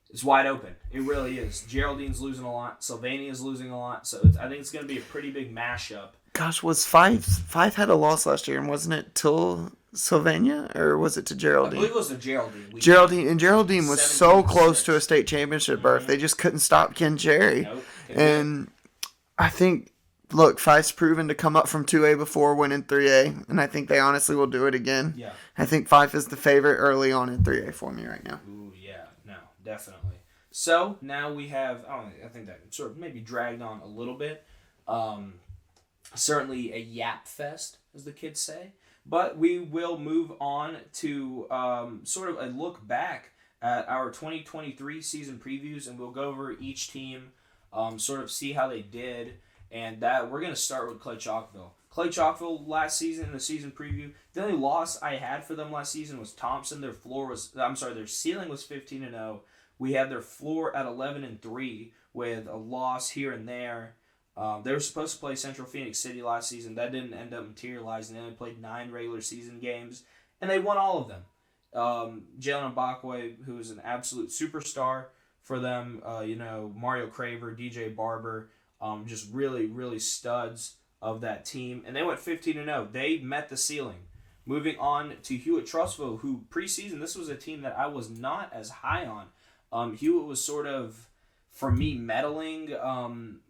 it's wide open. It really is. Geraldine's losing a lot. Sylvania's losing a lot. So I think it's going to be a pretty big mashup. Gosh, was Fife had a loss last year, and wasn't it till Sylvania, or was it to Geraldine? I believe it was to Geraldine. Geraldine was so close to a state championship berth. They just couldn't stop Ken Jerry. Nope. And I think, look, Fife's proven to come up from 2A before winning 3A, and I think they honestly will do it again. Yeah. I think Fife is the favorite early on in 3A for me right now. Ooh, yeah. No, definitely. So now we have, I think that sort of maybe dragged on a little bit. Certainly a yap fest, as the kids say. But we will move on to sort of a look back at our 2023 season previews, and we'll go over each team, sort of see how they did. And that we're going to start with Clay Chalkville. Clay Chalkville last season in the season preview, the only loss I had for them last season was Thompson. Their ceiling was 15-0. We had their floor at 11-3 with a loss here and there. They were supposed to play Central Phoenix City last season. That didn't end up materializing. They only played 9 regular season games, and they won all of them. Jalen Mbakwe, who is an absolute superstar for them, Mario Craver, DJ Barber, just really, really studs of that team. And they went 15-0. They met the ceiling. Moving on to Hewitt-Trussville, who preseason, this was a team that I was not as high on. Hewitt was sort of, for me, meddling,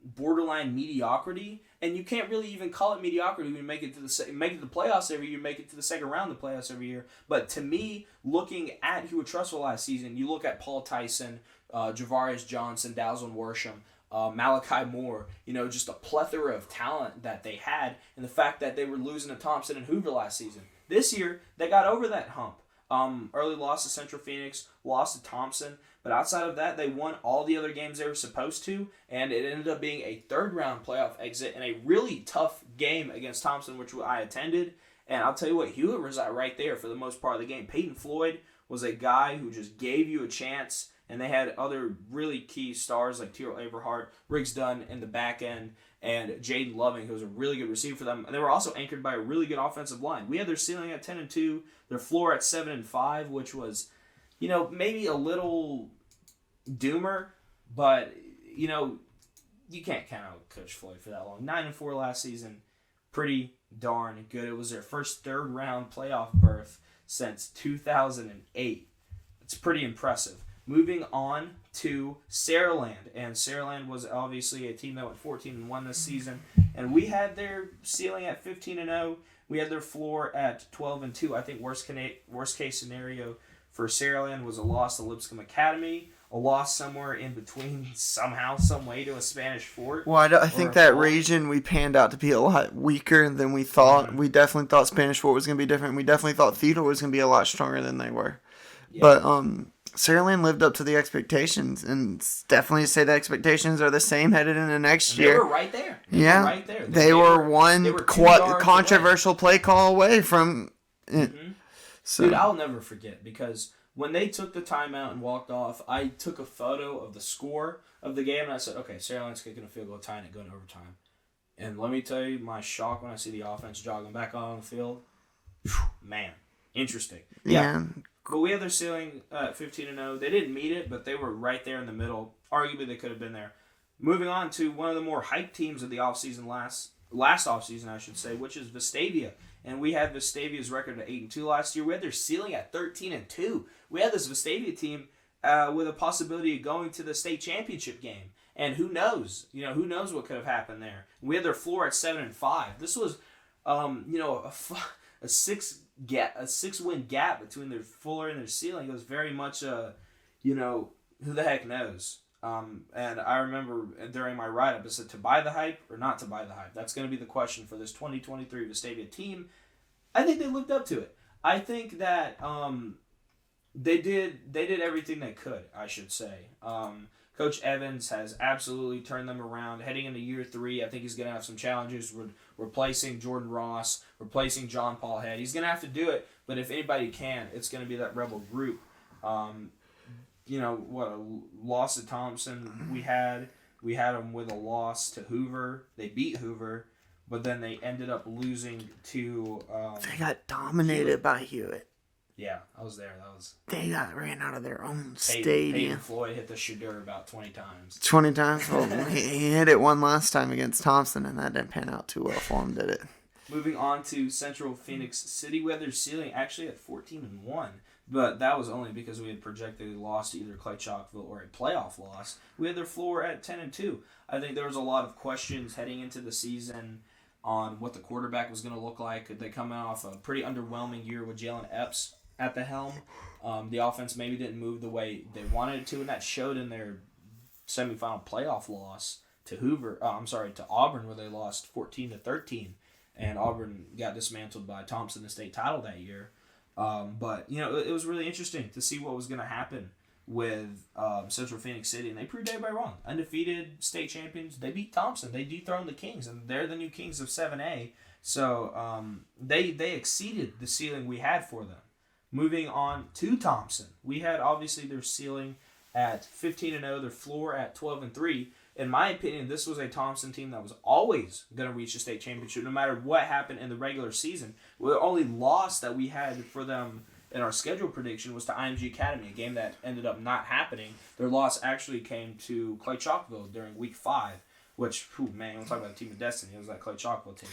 borderline mediocrity, and you can't really even call it mediocrity when you make it to the playoffs every year, make it to the second round of the playoffs every year. But to me, looking at Hewitt-Trussville last season, you look at Paul Tyson, Javarius Johnson, Dalzin Worsham, Malachi Moore, just a plethora of talent that they had, and the fact that they were losing to Thompson and Hoover last season. This year, they got over that hump. Early loss to Central Phoenix, lost to Thompson, but outside of that, they won all the other games they were supposed to, and it ended up being a third-round playoff exit in a really tough game against Thompson, which I attended. And I'll tell you what, Hewitt was right there for the most part of the game. Peyton Floyd was a guy who just gave you a chance, and they had other really key stars like Tyrell Averhart, Riggs Dunn in the back end, and Jaden Loving, who was a really good receiver for them. And they were also anchored by a really good offensive line. We had their ceiling at 10-2, their floor at 7-5, which was, maybe a little doomer, but, you can't count out Coach Floyd for that long. 9-4 last season, pretty darn good. It was their first third-round playoff berth since 2008. It's pretty impressive. Moving on to Saraland, and Saraland was obviously a team that went 14-1 this season, and we had their ceiling at 15-0. We had their floor at 12-2. I think worst case scenario for Saraland was a loss to Lipscomb Academy, a loss somewhere in between somehow, some way to a Spanish Fort. Well, I think that region we panned out to be a lot weaker than we thought. Mm-hmm. We definitely thought Spanish Fort was going to be different. We definitely thought Theodore was going to be a lot stronger than they were. Yeah. But Saraland lived up to the expectations, and definitely say the expectations are the same headed into next year. They were right there. They were one controversial play call away from it. Mm-hmm. So. Dude, I'll never forget, because when they took the timeout and walked off, I took a photo of the score of the game, and I said, okay, Saraland's kicking a field goal, tying it, going overtime. And let me tell you, my shock when I see the offense jogging back on the field, man, interesting. Yeah. But we had their ceiling at 15-0. They didn't meet it, but they were right there in the middle. Arguably, they could have been there. Moving on to one of the more hyped teams of the offseason, last offseason, I should say, which is Vestavia. And we had Vestavia's record at 8-2 last year. We had their ceiling at 13-2. We had this Vestavia team with a possibility of going to the state championship game. And who knows? Who knows what could have happened there. We had their floor at 7-5. This was, a six-win gap between their floor and their ceiling. It was very much who the heck knows. And I remember during my write-up, I said to buy the hype or not to buy the hype. That's going to be the question for this 2023 Vestavia team. I think they lived up to it. I think that they did everything they could, I should say. Coach Evans has absolutely turned them around. Heading into year 3, I think he's going to have some challenges with replacing Jordan Ross, replacing John Paul Head. He's going to have to do it, but if anybody can, it's going to be that Rebel group. A loss to Thompson we had them with a loss to Hoover. They beat Hoover, but then they ended up losing to they got dominated by Hewitt. Yeah, I was there. They got ran out of their own stadium. Peyton Floyd hit the shadur about 20 times. 20 times? Well, he hit it one last time against Thompson, and that didn't pan out too well for him, did it? Moving on to Central Phoenix City, we had their ceiling actually at 14-1. But that was only because we had projected a loss to either Clay Chalkville or a playoff loss. We had their floor at 10-2. I think there was a lot of questions heading into the season on what the quarterback was going to look like. Could they come off a pretty underwhelming year with Jalen Epps at the helm? The offense maybe didn't move the way they wanted it to, and that showed in their semifinal playoff loss to Auburn, where they lost 14-13, and Auburn got dismantled by Thompson in the state title that year. But it was really interesting to see what was going to happen with Central Phoenix City, and they proved everybody wrong. Undefeated state champions. They beat Thompson. They dethroned the Kings, and they're the new Kings of 7A. So they exceeded the ceiling we had for them. Moving on to Thompson, we had obviously their ceiling at 15-0, their floor at 12-3. In my opinion, this was a Thompson team that was always going to reach the state championship, no matter what happened in the regular season. The only loss that we had for them in our schedule prediction was to IMG Academy, a game that ended up not happening. Their loss actually came to Clay Chalkville during week 5, which, man, we'll talk about the team of destiny. It was that Clay Chalkville team.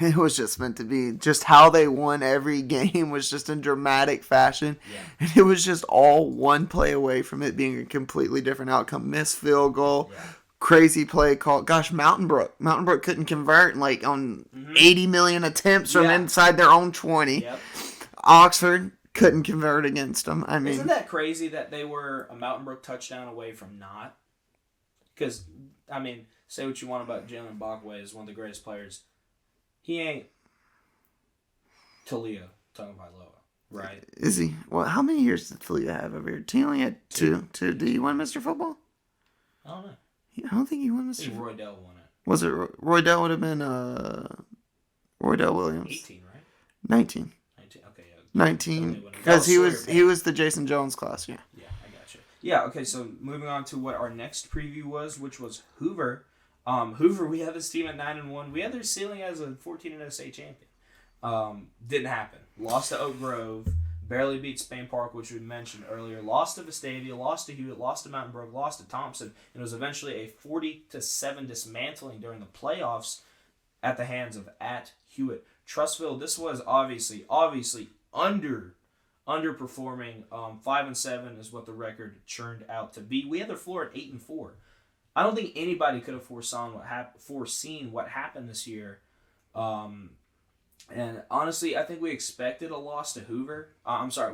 It was just meant to be. Just how they won every game was just in dramatic fashion. Yeah. And it was just all one play away from it being a completely different outcome. Missed field goal. Yeah. Crazy play call. Gosh, Mountain Brook couldn't convert on 80 million attempts from inside their own 20. Yep. Oxford couldn't convert against them. I mean, isn't that crazy that they were a Mountain Brook touchdown away from not? Because, I mean, say what you want about Jalen Bachway is one of the greatest players. He ain't Talia Tagovailoa, right? Is he? Well, how many years did Talia have over here? He only had two. Did he win Mr. Football? I don't know. I don't think he won I Mr. think Roydell won it. Was it Roydell? Would have been Roydell Williams. 18, right? 19. 19. Okay, yeah. 19. Because he was the Jason Jones class. Yeah. Yeah, I got you. Yeah. Okay. So moving on to what our next preview was, which was Hoover. Hoover, we had this team at 9-1. We had their ceiling as a 14-0 state champion. Didn't happen. Lost to Oak Grove. Barely beat Spain Park, which we mentioned earlier. Lost to Vestavia. Lost to Hewitt. Lost to Mountain Brook. Lost to Thompson. And it was eventually a 40-7 dismantling during the playoffs at the hands of at Hewitt. Trussville, this was obviously underperforming. 5-7 is what the record churned out to be. We had their floor at 8-4. I don't think anybody could have foreseen what happened this year. And honestly, I think we expected a loss to Hoover.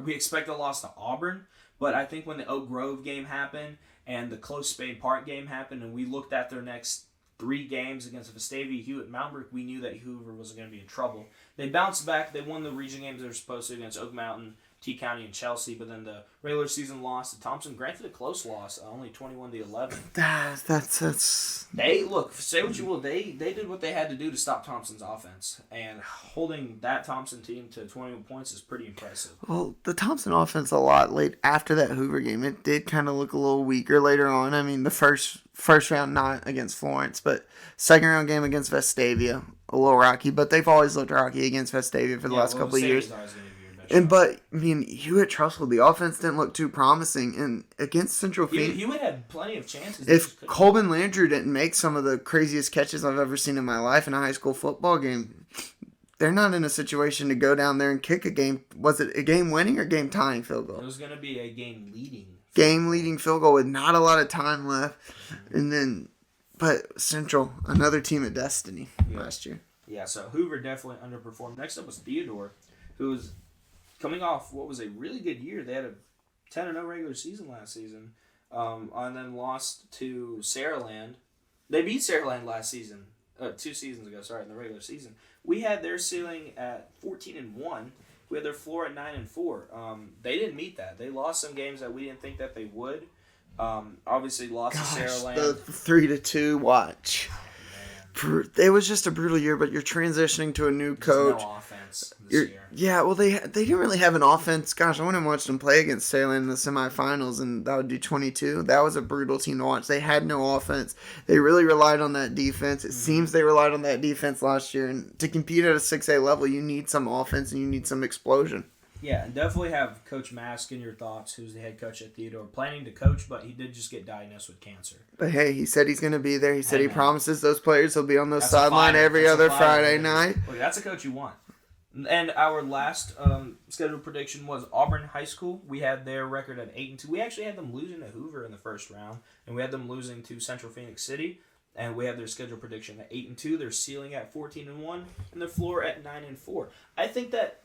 We expected a loss to Auburn. But I think when the Oak Grove game happened and the close Spain Park game happened and we looked at their next 3 games against Vestavia, Hewitt, and Mountain Brook, we knew that Hoover was going to be in trouble. They bounced back. They won the region games they were supposed to against Oak Mountain, T-County, and Chelsea. But then the regular season loss to Thompson, granted a close loss, only 21-11. That's. They look. Say what you will. They did what they had to do to stop Thompson's offense, and holding that Thompson team to 21 points is pretty impressive. Well, the Thompson offense a lot late after that Hoover game. It did kind of look a little weaker later on. I mean, the first round not against Florence, but second round game against Vestavia, a little rocky. But they've always looked rocky against Vestavia for the last couple of years. But I mean, Hewitt Trussville, the offense didn't look too promising, and against Central Phoenix, Hewitt had plenty of chances. If Colvin Landrew didn't make some of the craziest catches I've ever seen in my life in a high school football game, they're not in a situation to go down there and kick a game. Was it a game winning or game tying field goal? It was going to be a game leading field goal with not a lot of time left, but Central, another team of destiny last year. Yeah, so Hoover definitely underperformed. Next up was Theodore, who was coming off what was a really good year. They had a 10-0 regular season last season, and then lost to Saraland. They beat Saraland last season, 2 seasons ago, in the regular season. We had their ceiling at 14-1. We had their floor at 9-4. They didn't meet that. They lost some games that we didn't think that they would. Obviously lost to Saraland. The 3-2 watch. It was just a brutal year, but you're transitioning to a new coach. No offense this year. Yeah, well, they didn't really have an offense. Gosh, I went and watched them play against Saraland in the semifinals, and that would do 22. That was a brutal team to watch. They had no offense. They really relied on that defense. It seems they relied on that defense last year, and to compete at a 6A level, you need some offense and you need some explosion. Yeah, and definitely have Coach Mask in your thoughts, who's the head coach at Theodore, planning to coach, but he did just get diagnosed with cancer. But hey, he said he's going to be there. He said he promises those players he'll be on the sideline every other Friday night. Look, that's a coach you want. And our last scheduled prediction was Auburn High School. We had their record at 8-2. We actually had them losing to Hoover in the first round, and we had them losing to Central Phoenix City. And we have their scheduled prediction at 8-2. Their ceiling at 14-1, and their floor at 9-4. I think that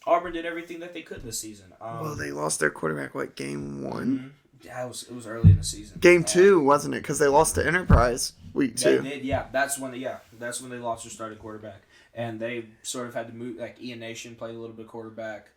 Auburn did everything that they could this season. Well, they lost their quarterback, game 1? Mm-hmm. Yeah, it was early in the season. Game 2, wasn't it? Because they lost to Enterprise week 2. They did, yeah. That's when they lost their starting quarterback. And they sort of had to move, like Ian Nation played a little bit of quarterback.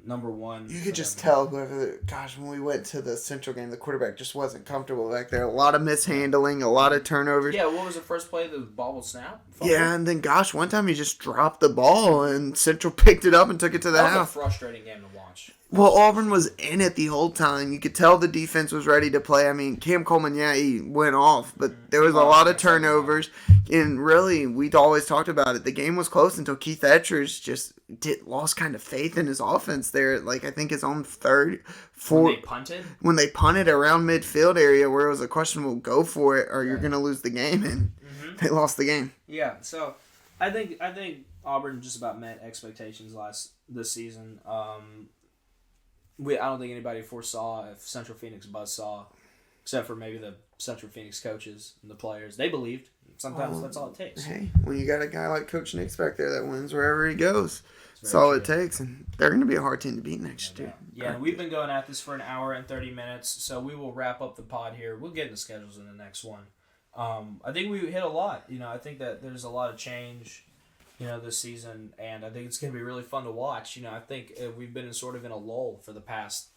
Number 1. You could just tell when we went to the Central game, the quarterback just wasn't comfortable back there. A lot of mishandling, a lot of turnovers. Yeah, what was the first play? The bobble snap? Fumble? Yeah, and then one time he just dropped the ball and Central picked it up and took it to the house. That was a frustrating game to watch. Well, Auburn was in it the whole time. You could tell the defense was ready to play. I mean, Cam Coleman, he went off, but there was a lot of turnovers. And really, we'd always talked about it. The game was close until Keith Etchers just lost kind of faith in his offense there. I think his own third, fourth. When they punted around midfield area where it was a questionable go for it or you're going to lose the game, and they lost the game. Yeah, so I think Auburn just about met expectations this season. I don't think anybody foresaw if Central Phoenix buzzsaw, except for maybe the Central Phoenix coaches and the players. They believed. Sometimes that's all it takes. Hey, when you got a guy like Coach Nick's back there that wins wherever he goes. That's all it takes, and they're going to be a hard team to beat next year. Yeah, and we've been going at this for an hour and 30 minutes, so we will wrap up the pod here. We'll get into schedules in the next one. I think we hit a lot. I think that there's a lot of change, this season, and I think it's going to be really fun to watch. I think we've been sort of in a lull for the past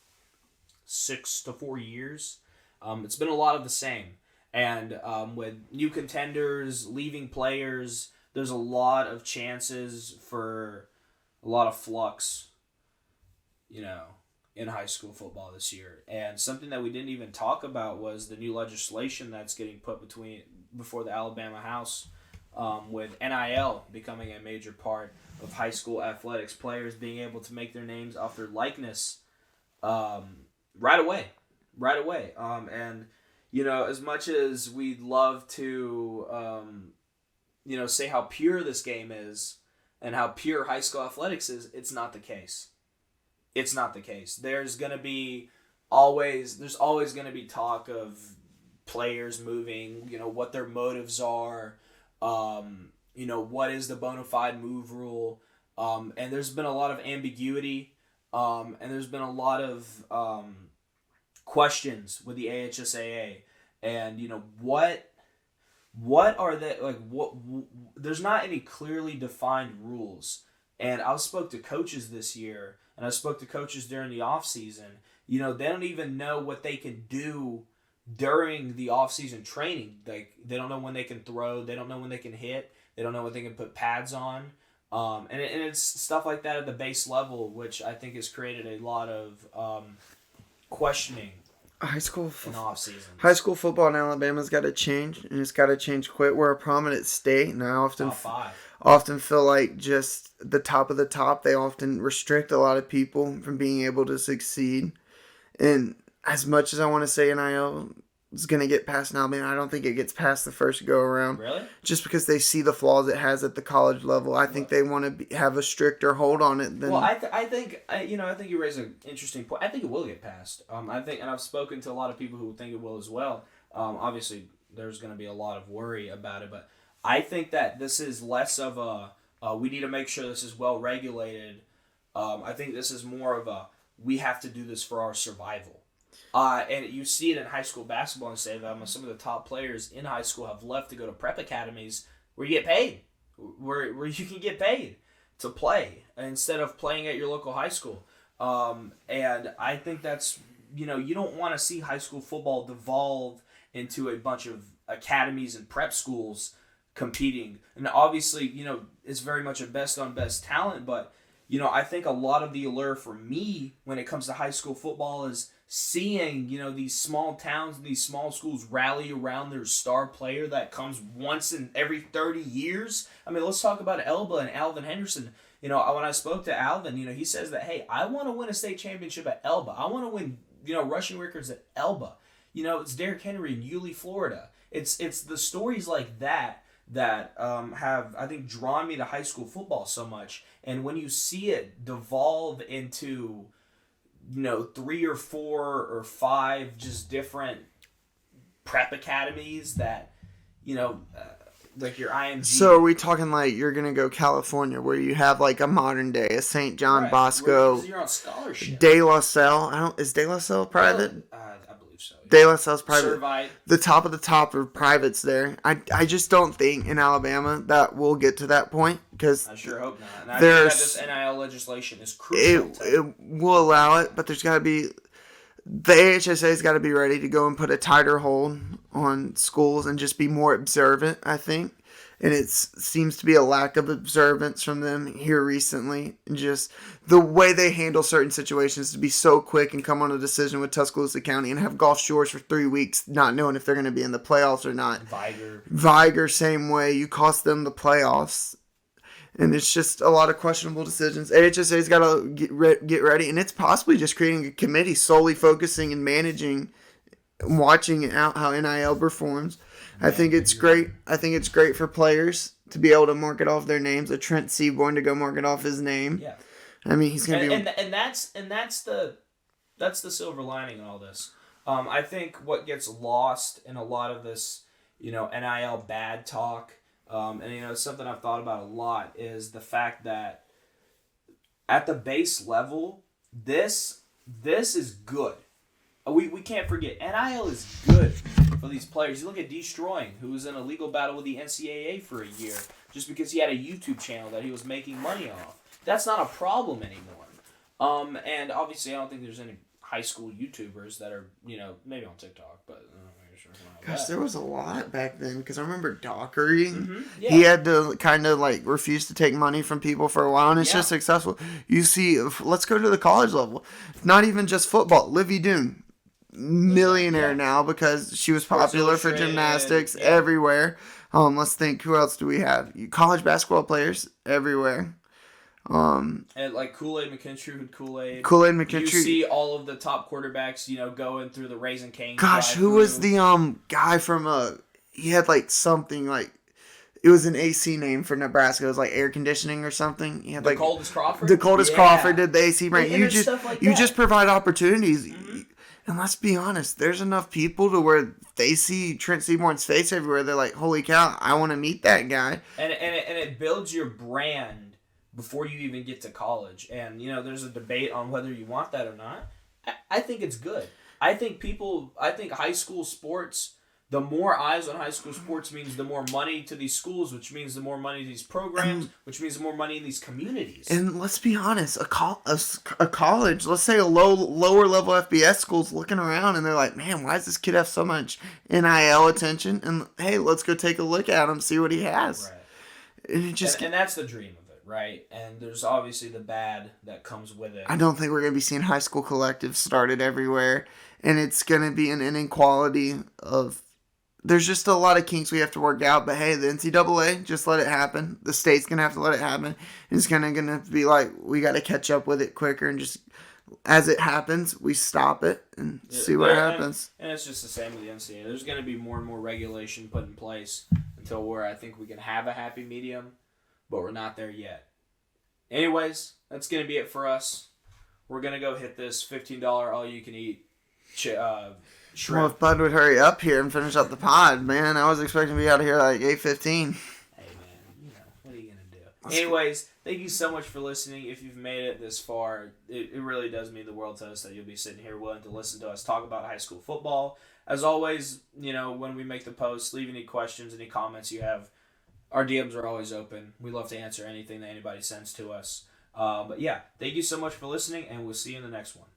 6 to 4 years. It's been a lot of the same, and with new contenders, leaving players, there's a lot of chances for a lot of flux, in high school football this year. And something that we didn't even talk about was the new legislation that's getting put before the Alabama House, with NIL becoming a major part of high school athletics. Players being able to make their names off their likeness right away. And, as much as we'd love to, say how pure this game is and how pure high school athletics is, it's not the case. It's not the case. There's always going to be talk of players moving, what their motives are, what is the bona fide move rule, and there's been a lot of ambiguity, and there's been a lot of questions with the AHSAA, and what are they like? There's not any clearly defined rules, and I spoke to coaches this year. And I spoke to coaches during the off-season. They don't even know what they can do during the off-season training. Like, they don't know when they can throw. They don't know when they can hit. They don't know when they can put pads on. And it's stuff like that at the base level, which I think has created a lot of questioning in off-season. High school football in Alabama's got to change, and it's got to change quick. We're a prominent state, and I often feel like just the top of the top, they often restrict a lot of people from being able to succeed. And as much as I want to say NIL is going to get past now, I don't think it gets past the first go around. Really? Just because they see the flaws it has at the college level. I think they want to have a stricter hold on it than. Well, I think you raise an interesting point. I think it will get passed. And I've spoken to a lot of people who think it will as well. Obviously, there's going to be a lot of worry about it, but I think that this is less of we need to make sure this is well regulated. I think this is more of we have to do this for our survival. And you see it in high school basketball in state of Alabama. Some of the top players in high school have left to go to prep academies where you get paid, where you can get paid to play instead of playing at your local high school. And I think that's, you don't want to see high school football devolve into a bunch of academies and prep schools competing. And obviously, it's very much a best on best talent, but I think a lot of the allure for me when it comes to high school football is seeing, these small towns and these small schools rally around their star player that comes once in every 30 years. Let's talk about Elba and Alvin Henderson. When I spoke to Alvin, he says that, hey, I want to win a state championship at Elba. I want to win, rushing records at Elba. It's Derrick Henry in Yulee, Florida. It's the stories like that have, I think, drawn me to high school football so much. And when you see it devolve into, 3 or 4 or 5 just different prep academies that, like your IMG. So are we talking like you're going to go California where you have like a modern day, a St. John Bosco. You're on scholarship. De La Salle. Is De La Salle private? I believe so. Yeah. De La Salle's private. Servite. The top of the top are privates there. I just don't think in Alabama that we'll get to that point because I sure hope not. And I think that this NIL legislation is crucial. It will allow it, but there's got to be the AHSA's got to be ready to go and put a tighter hold on schools and just be more observant, I think. And it seems to be a lack of observance from them here recently. And just the way they handle certain situations to be so quick and come on a decision with Tuscaloosa County and have Gulf Shores for 3 weeks not knowing if they're going to be in the playoffs or not. Viger, same way. You cost them the playoffs. And it's just a lot of questionable decisions. AHSA's got to get ready. And it's possibly just creating a committee solely focusing and managing, watching out how NIL performs. I think it's great. I think it's great for players to be able to market off their names. A Trent Seaborn to go market off his name. Yeah. He's going to be... And that's the silver lining in all this. I think what gets lost in a lot of this, NIL bad talk, and it's something I've thought about a lot, is the fact that at the base level, this is good. We can't forget, NIL is good for these players. You look at Destroying, who was in a legal battle with the NCAA for a year just because he had a YouTube channel that he was making money off. That's not a problem anymore. And obviously, I don't think there's any high school YouTubers that are, maybe on TikTok, but gosh, there was a lot back then because I remember Dockery. Mm-hmm. Yeah. He had to kind of like refuse to take money from people for a while, and it's just successful. You see, let's go to the college level. Not even just football. Livy Doon, millionaire now because she was popular for gymnastics everywhere. Let's think, who else do we have? College basketball players everywhere. And like Kool-Aid McKinstry. You see all of the top quarterbacks, going through the Raising Cane's. Gosh, who was the guy from he had like something like, it was an AC name for Nebraska. It was like air conditioning or something. He had Coldest Crawford. The Coldest Crawford did the AC brand. You just provide opportunities. Mm-hmm. And let's be honest, there's enough people to where they see Trent Seaborn's face everywhere. They're like, holy cow, I want to meet that guy. And it builds your brand before you even get to college. And, there's a debate on whether you want that or not. I think it's good. I think high school sports, the more eyes on high school sports means the more money to these schools, which means the more money to these programs, which means the more money in these communities. And let's be honest, a college, let's say a lower level FBS school's looking around and they're like, man, why does this kid have so much NIL attention? And hey, let's go take a look at him, see what he has. Right. And that's the dream of it, right? And there's obviously the bad that comes with it. I don't think we're going to be seeing high school collectives started everywhere. And it's going to be an inequality of... There's just a lot of kinks we have to work out, but hey, the NCAA, just let it happen. The state's going to have to let it happen. It's going to be like, we got to catch up with it quicker, and just as it happens, we stop it and see what happens. And it's just the same with the NCAA. There's going to be more and more regulation put in place until where I think we can have a happy medium, but we're not there yet. Anyways, that's going to be it for us. We're going to go hit this $15 all-you-can-eat shrimp. Well, if Bud would hurry up here and finish up the pod, man, I was expecting to be out of here like 8:15. Hey, man, what are you going to do? Anyways, thank you so much for listening. If you've made it this far, it really does mean the world to us that you'll be sitting here willing to listen to us talk about high school football. As always, when we make the posts, leave any questions, any comments you have. Our DMs are always open. We love to answer anything that anybody sends to us. But yeah, thank you so much for listening, and we'll see you in the next one.